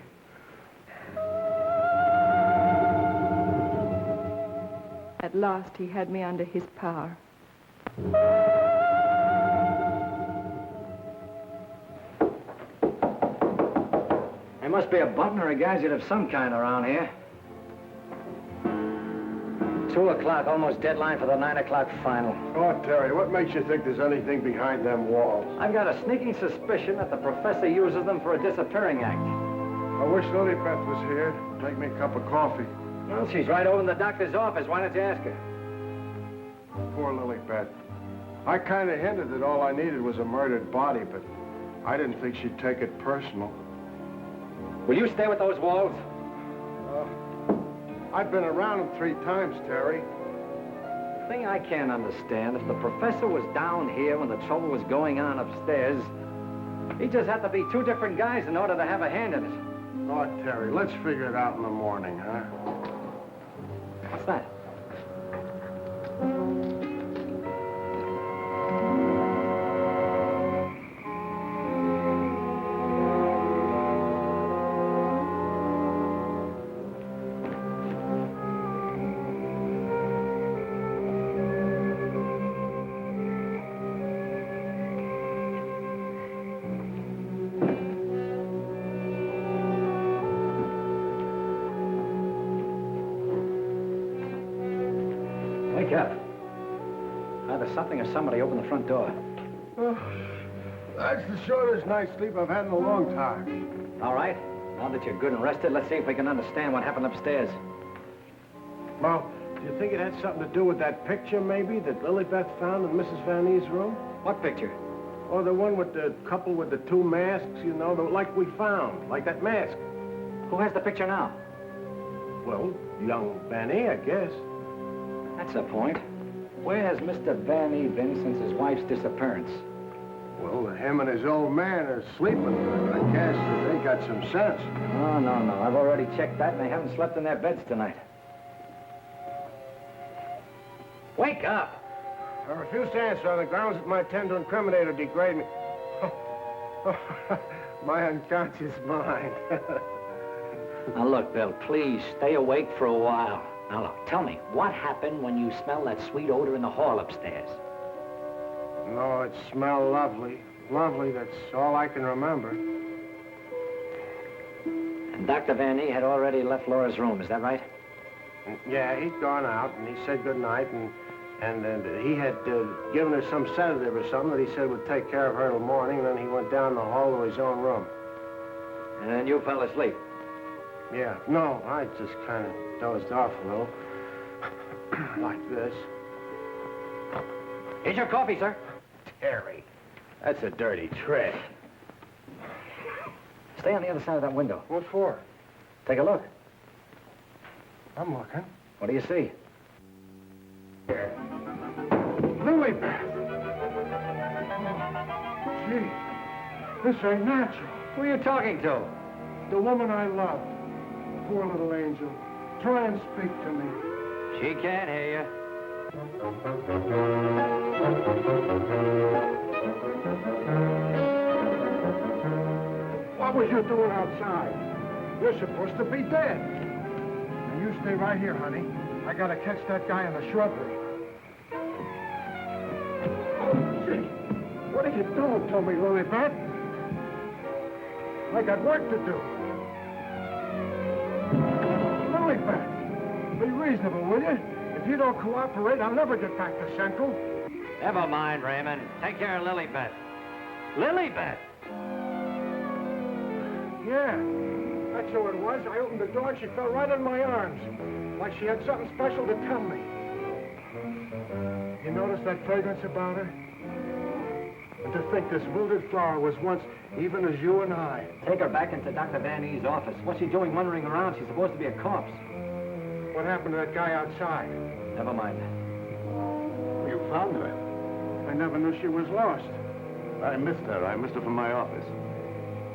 At last, he had me under his power.
There must be a button or a gadget of some kind around here. 2 o'clock, almost deadline for the 9 o'clock final.
Oh, Terry, what makes you think there's anything behind them walls?
I've got a sneaking suspicion that the professor uses them for a disappearing act.
I wish Lilybeth was here. Take me a cup of coffee.
Well, she's right over in the doctor's office. Why don't you ask her?
Poor Lilybeth. I kind of hinted that all I needed was a murdered body, but I didn't think she'd take it personal.
Will you stay with those walls?
I've been around them 3 times, Terry.
The thing I can't understand, if the professor was down here when the trouble was going on upstairs, he just had to be 2 different guys in order to have a hand in it.
Oh, Terry, let's figure it out in the morning, huh?
What's that? Wake up. Either something or somebody opened the front door.
Oh, that's the shortest night's sleep I've had in a long time.
All right. Now that you're good and rested, let's see if we can understand what happened upstairs.
Well, do you think it had something to do with that picture, maybe, that Lilybeth found in Mrs. Van E's room?
What picture?
Oh, the one with the couple with the 2 masks, you know, like we found, like that mask.
Who has the picture now?
Well, young Van E, I guess.
That's the point. Where has Mr. Van E been since his wife's disappearance?
Well, him and his old man are sleeping. I guess they got some sense.
Oh, no. I've already checked that, and they haven't slept in their beds tonight. Wake up!
I refuse to answer on the grounds that my tend to incriminate or degrade me. My unconscious mind.
Now, look, Bill, please stay awake for a while. Now, look, tell me, what happened when you smelled that sweet odor in the hall upstairs?
No, it smelled lovely. Lovely, that's all I can remember.
And Dr. Van E had already left Laura's room, is that right?
Yeah, he'd gone out, and he said goodnight, and he had given her some sedative or something that he said would take care of her till morning, and then he went down the hall to his own room.
And then you fell asleep?
Yeah. No, I just kind of dozed off a little. Like this.
Here's your coffee, sir.
Harry.
That's a dirty trick. Stay on the other side of that window.
What for?
Take a look.
I'm looking.
What do you see?
Lilybeth! Gee, this ain't natural.
Who are you talking to?
The woman I love. Poor little angel. Try and speak to me.
She can't hear you.
What was you doing outside? You're supposed to be dead. Now you stay right here, honey. I gotta catch that guy in the shrubbery. Oh, gee. What are you doing to me, Lilybeth? I got work to do. Lilybeth, be reasonable, will you? If you don't cooperate, I'll never get back to Central.
Never mind, Raymond. Take care of Lilybeth. Lilybeth!
Yeah, that's who it was. I opened the door and she fell right in my arms. Like she had something special to tell me. You notice that fragrance about her? And to think this wilted flower was once even as you and I.
Take her back into Dr. Van E's office. What's she doing wandering around? She's supposed to be a corpse.
What happened to that guy outside?
Never mind.
You found her.
I never knew she was lost.
I missed her. I missed her from my office.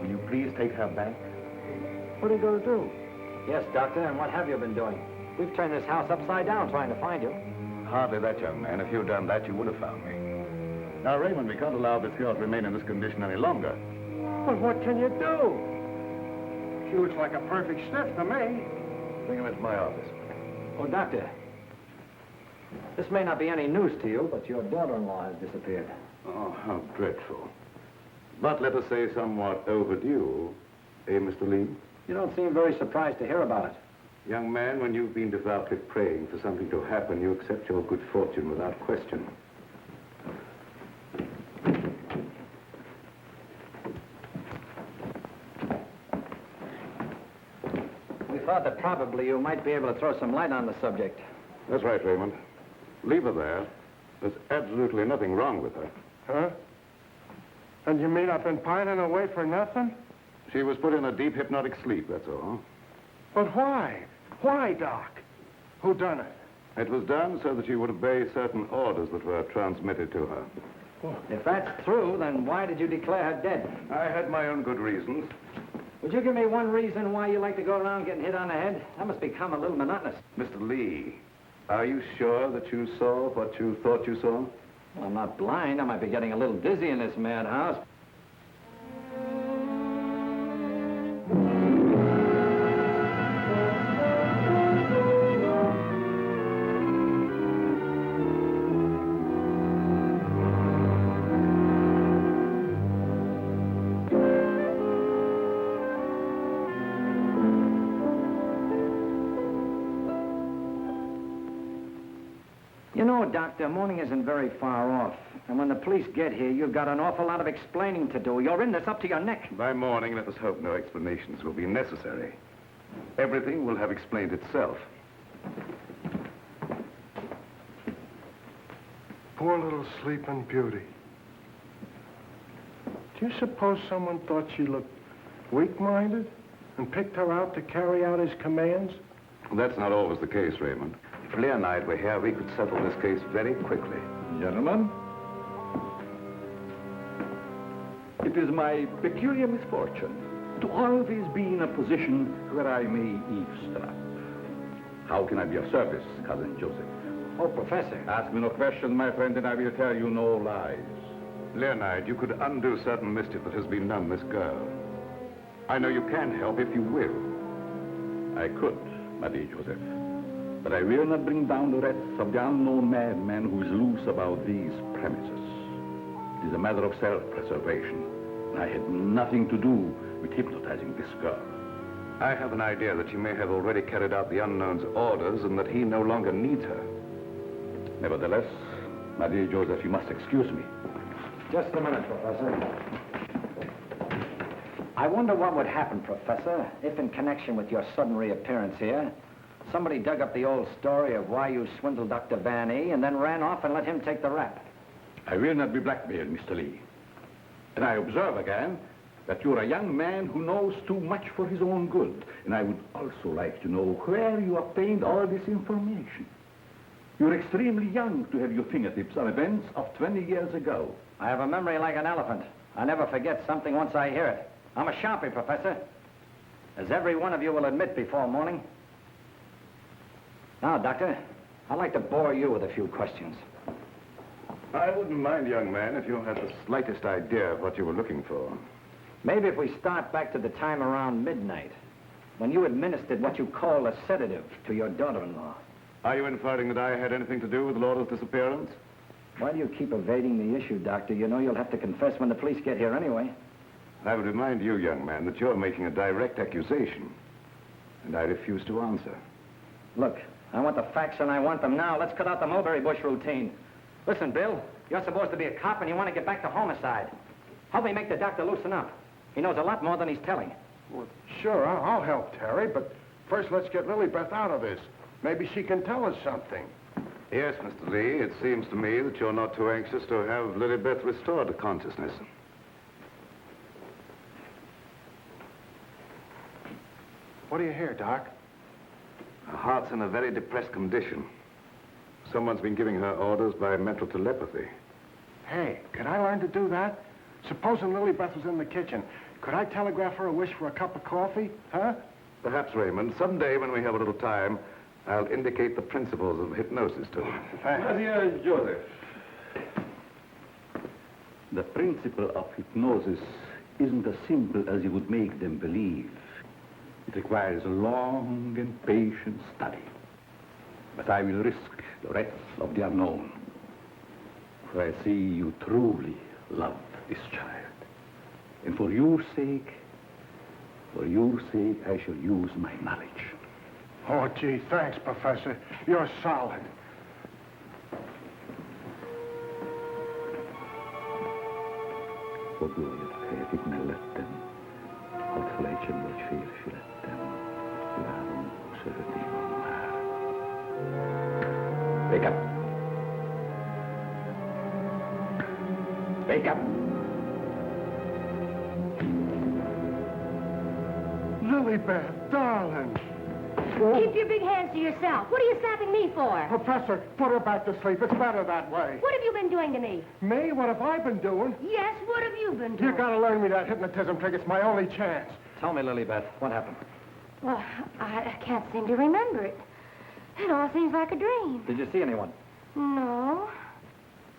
Will you please take her back?
What are you going to do?
Yes, Doctor, and what have you been doing? We've turned this house upside down trying to find you.
Hardly that, young man. If you'd done that, you would have found me. Now, Raymond, we can't allow this girl to remain in this condition any longer.
But what can you do? She looks like a perfect stiff to me.
Bring him into my office.
Oh, Doctor, this may not be any news to you, but your daughter-in-law has disappeared.
Oh, how dreadful. But let us say somewhat overdue, eh, Mr. Lee?
You don't seem very surprised to hear about it.
Young man, when you've been devoutly praying for something to happen, you accept your good fortune without question.
We thought that probably you might be able to throw some light on the subject.
That's right, Raymond. Leave her there. There's absolutely nothing wrong with her.
Huh? And you mean I've been pining away for nothing?
She was put in a deep hypnotic sleep, that's all.
But why? Why, Doc? Who done it?
It was done so that she would obey certain orders that were transmitted to her.
If that's true, then why did you declare her dead?
I had my own good reasons.
Would you give me one reason why you like to go around getting hit on the head? That must become a little monotonous.
Mr. Lee, are you sure that you saw what you thought you saw?
Well, I'm not blind. I might be getting a little dizzy in this madhouse. You know, Doctor, morning isn't very far off. And when the police get here, you've got an awful lot of explaining to do. You're in this up to your neck.
By morning, let us hope no explanations will be necessary. Everything will have explained itself.
Poor little sleeping beauty. Do you suppose someone thought she looked weak-minded and picked her out to carry out his commands?
That's not always the case, Raymond. If Leonide were here, we could settle this case very quickly.
Gentlemen, it is my peculiar misfortune to always be in a position where I may eavesdrop. How can I be of service, Cousin Joseph?
Oh, Professor.
Ask me no questions, my friend, and I will tell you no lies.
Leonide, you could undo certain mischief that has been done this girl. I know you can help if you will.
I could, my dear Joseph. But I will not bring down the wrath of the unknown madman who is loose about these premises. It is a matter of self-preservation. I had nothing to do with hypnotizing this girl.
I have an idea that she may have already carried out the unknown's orders and that he no longer needs her.
Nevertheless, my dear Joseph, you must excuse me.
Just a minute, Professor. I wonder what would happen, Professor, if in connection with your sudden reappearance here, somebody dug up the old story of why you swindled Dr. Van E and then ran off and let him take the rap.
I will not be blackmailed, Mr. Lee. And I observe again that you're a young man who knows too much for his own good. And I would also like to know where you obtained all this information. You're extremely young to have your fingertips on events of 20 years ago.
I have a memory like an elephant. I never forget something once I hear it. I'm a sharpie, Professor. As every one of you will admit before morning. Now, Doctor, I'd like to bore you with a few questions.
I wouldn't mind, young man, if you had the slightest idea of what you were looking for.
Maybe if we start back to the time around midnight, when you administered what you call a sedative to your daughter-in-law.
Are you inferring that I had anything to do with Laura's disappearance?
Why do you keep evading the issue, Doctor? You know you'll have to confess when the police get here anyway.
I would remind you, young man, that you're making a direct accusation, and I refuse to answer.
Look, I want the facts and I want them now. Let's cut out the Mulberry Bush routine. Listen, Bill, you're supposed to be a cop and you want to get back to homicide. Help me make the doctor loosen up. He knows a lot more than he's telling.
Well, sure, I'll help Terry, but first let's get Lilybeth out of this. Maybe she can tell us something.
Yes, Mr. Lee, it seems to me that you're not too anxious to have Lilybeth restored to consciousness.
What do you hear, Doc?
Her heart's in a very depressed condition. Someone's been giving her orders by mental telepathy.
Hey, could I learn to do that? Supposing Lilybeth was in the kitchen, could I telegraph her a wish for a cup of coffee, huh?
Perhaps, Raymond, someday when we have a little time, I'll indicate the principles of hypnosis to her.
Thanks.
Dear Joseph, the principle of hypnosis isn't as simple as you would make them believe. It requires a long and patient study. But I will risk the rest of the unknown. For I see you truly love this child. And for your sake, I shall use my knowledge.
Oh, gee, thanks, Professor. You're solid.
Och jag fick med lätten och flächen var fyrflätten läron och sördimon här. Wake up. Wake up.
Lilybeth, darling.
Keep your big hands to yourself. What are you slapping me for?
Professor, put her back to sleep. It's better that way.
What have you been doing to me?
Me? What have I been doing?
Yes, what have you been doing?
You gotta learn me that hypnotism trick. It's my only chance.
Tell me, Lilybeth, what happened?
Well, I can't seem to remember it. It all seems like a dream.
Did you see anyone?
No.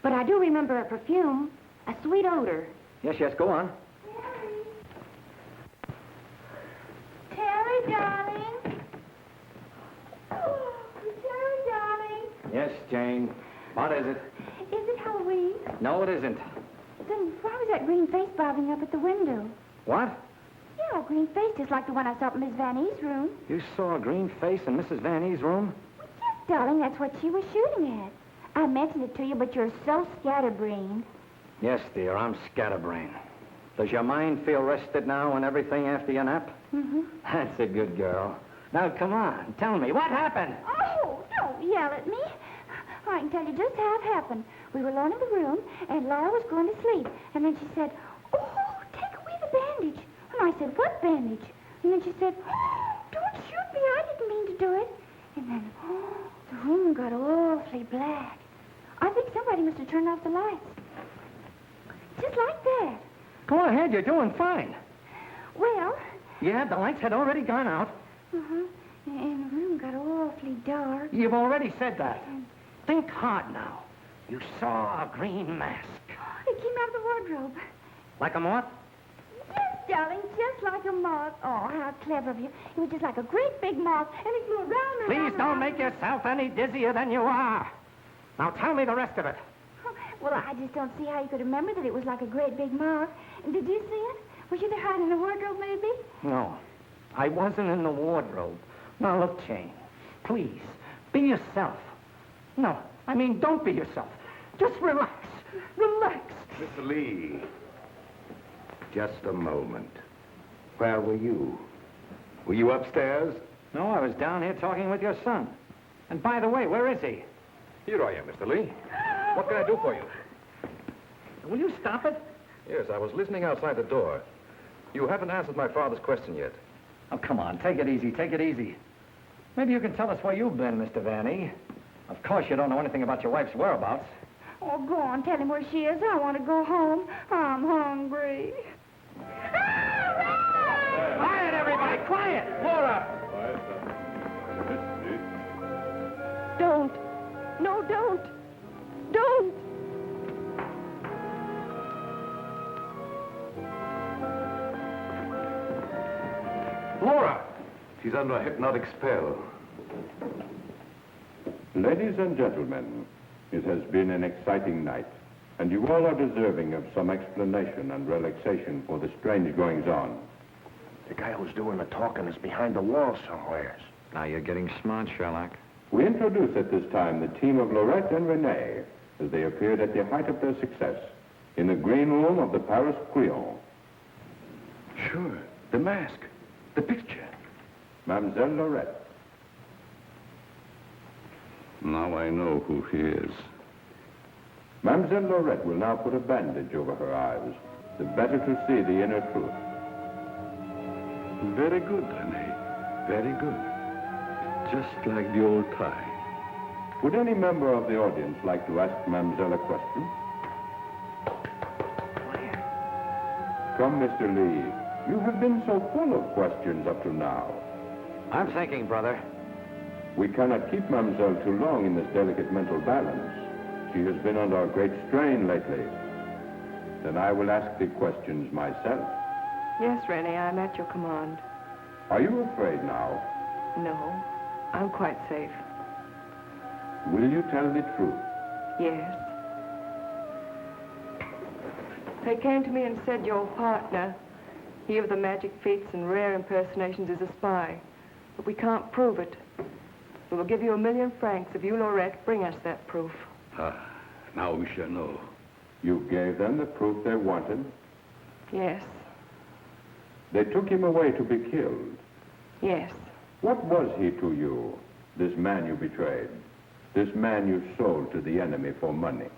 But I do remember a perfume, a sweet odor.
Yes, go on.
Terry, darling. Oh, Terry, darling.
Yes, Jane. What is it?
Is it Halloween?
No, it isn't.
Then why was that green face bobbing up at the window?
What?
Yeah, a green face just like the one I saw in Miss Van E's room.
You saw a green face in Mrs. Van E's room?
Yes, darling, that's what she was shooting at. I mentioned it to you, but you're so scatterbrained.
Yes, dear, I'm scatterbrained. Does your mind feel rested now and everything after your nap?
Mm-hmm.
That's a good girl. Now, come on, tell me, what happened?
Oh, don't yell at me. I can tell you just how it happened. We were alone in the room, and Laura was going to sleep. And then she said, oh, take away the bandage. And I said, what bandage? And then she said, oh, don't shoot me. I didn't mean to do it. And then, the room got awfully black. I think somebody must have turned off the lights. Just like that.
Go ahead, you're doing fine.
Well...
Yeah, the lights had already gone out.
Uh-huh. And the room got awfully dark.
You've already said that. Think hard now. You saw a green mask.
It came out of the wardrobe.
Like a moth?
Yes, darling, just like a moth. Oh, how clever of you. It was just like a great big moth, and it flew around and
Please don't make yourself any dizzier than you are. Now tell me the rest of it.
Well, I just don't see how you could remember that it was like a great big moth. Did you see it? Was you there hiding in the wardrobe, maybe?
No, I wasn't in the wardrobe. Now, look, Jane, please, be yourself. No, I mean, don't be yourself. Just relax. Relax.
Mr. Lee, just a moment. Where were you? Were you upstairs?
No, I was down here talking with your son. And by the way, where is he?
Here I am, Mr. Lee. What can I do for you?
Will you stop it?
Yes, I was listening outside the door. You haven't answered my father's question yet.
Oh, come on. Take it easy. Take it easy. Maybe you can tell us where you've been, Mr. Vanny. Of course, you don't know anything about your wife's whereabouts.
Oh, go on, tell him where she is. I want to go home. I'm hungry.
Quiet, everybody, quiet! Laura!
Don't. No, don't. Don't.
Laura!
She's under a hypnotic spell.
Ladies and gentlemen, it has been an exciting night, and you all are deserving of some explanation and relaxation for the strange goings-on.
The guy who's doing the talking is behind the wall somewheres.
Now you're getting smart, Sherlock.
We introduce at this time the team of Lorette and Renee as they appeared at the height of their success in the green room of the Paris Crillon.
Sure, the mask, the picture.
Mademoiselle Lorette.
Now I know who he is.
Mademoiselle Lorette will now put a bandage over her eyes, the better to see the inner truth.
Very good, Renee. Very good. Just like the old time.
Would any member of the audience like to ask Mademoiselle a question? Come, Mr. Lee. You have been so full of questions up to now.
I'm thinking, brother.
We cannot keep Mademoiselle too long in this delicate mental balance. She has been under a great strain lately. Then I will ask the questions myself.
Yes, Renee, I'm at your command.
Are you afraid now?
No, I'm quite safe.
Will you tell the truth?
Yes. They came to me and said your partner, he of the magic feats and rare impersonations, is a spy. But we can't prove it. We will give you £1,000,000 francs if you, Lorette, bring us that proof.
Now we shall know.
You gave them the proof they wanted?
Yes.
They took him away to be killed.
Yes.
What was he to you, this man you betrayed? This man you sold to the enemy for money?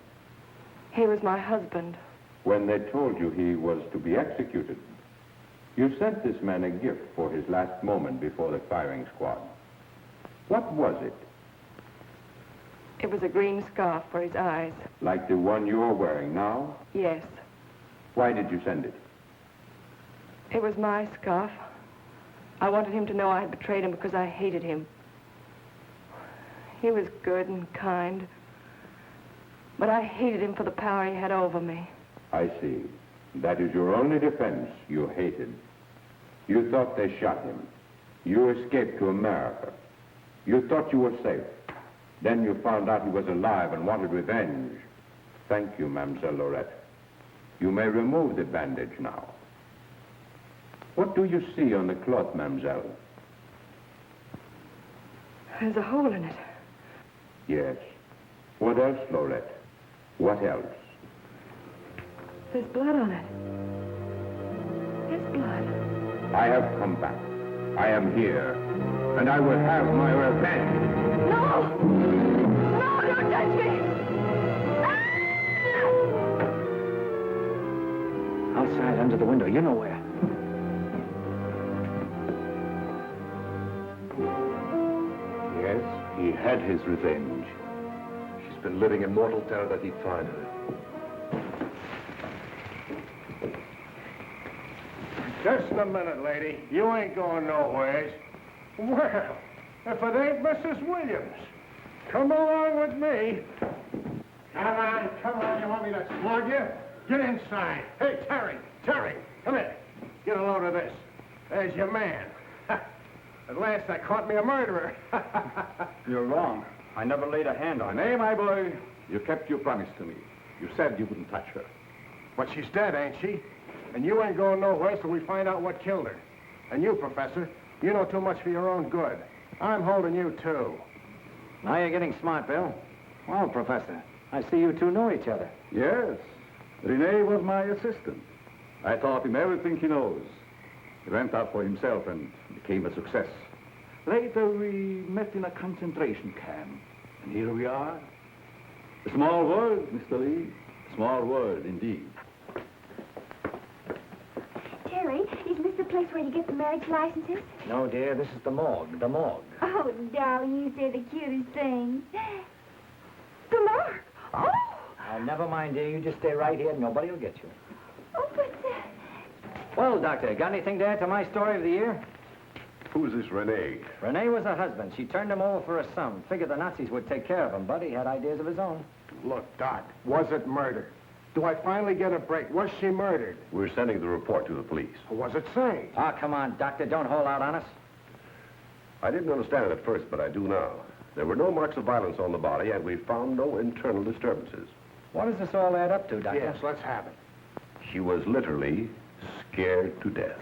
He was my husband.
When they told you he was to be executed, you sent this man a gift for his last moment before the firing squad. What was it?
It was a green scarf for his eyes.
Like the one you're wearing now?
Yes.
Why did you send it?
It was my scarf. I wanted him to know I had betrayed him because I hated him. He was good and kind, but I hated him for the power he had over me.
I see. That is your only defense. You hated. You thought they shot him. You escaped to America. You thought you were safe. Then you found out he was alive and wanted revenge. Thank you, Mademoiselle Lorette. You may remove the bandage now. What do you see on the cloth, Mademoiselle?
There's a hole in it.
Yes. What else, Lorette? What else?
There's blood on it. There's blood.
I have come back. I am here. And I will have my revenge.
No! No, don't touch me!
Outside, under the window, you know where.
Yes, he had his revenge. She's been living in mortal terror that he'd find her.
Just a minute, lady. You ain't going nowheres. Well, if it ain't Mrs. Williams, come along with me. Come on. You want me to slug you? Get inside. Hey, Terry, come here. Get a load of this. There's your man. At last I caught me a murderer.
You're wrong. I never laid a hand on her.
Renee, my boy, you kept your promise to me. You said you wouldn't touch her.
But she's dead, ain't she? And you ain't going nowhere till we find out what killed her. And you, Professor, you know too much for your own good. I'm holding you, too.
Now you're getting smart, Bill. Well, Professor, I see you two know each other.
Yes. Renee was my assistant. I taught him everything he knows. He went out for himself and became a success. Later, we met in a concentration camp. And here we are. A small world, Mr. Lee. Small world, indeed.
Terry, isn't this the place where you get the marriage licenses?
No, dear, this is the morgue, the morgue.
Oh, darling, you say the cutest thing. The mark. Oh!
Never mind, dear. You just stay right here. Nobody will get you.
Oh, but...
Well, Doctor, got anything to add to my story of the year?
Who's this Renee?
Renee was her husband. She turned him over for a sum. Figured the Nazis would take care of him, but he had ideas of his own.
Look, Doc, was it murder? Do I finally get a break? Was she murdered?
We're sending the report to the police.
What was it say?
Ah, come on, Doctor. Don't hold out on us.
I didn't understand it at first, but I do now. There were no marks of violence on the body, and we found no internal disturbances.
What does this all add up to, Doctor?
Yes, let's have it.
She was literally scared to death.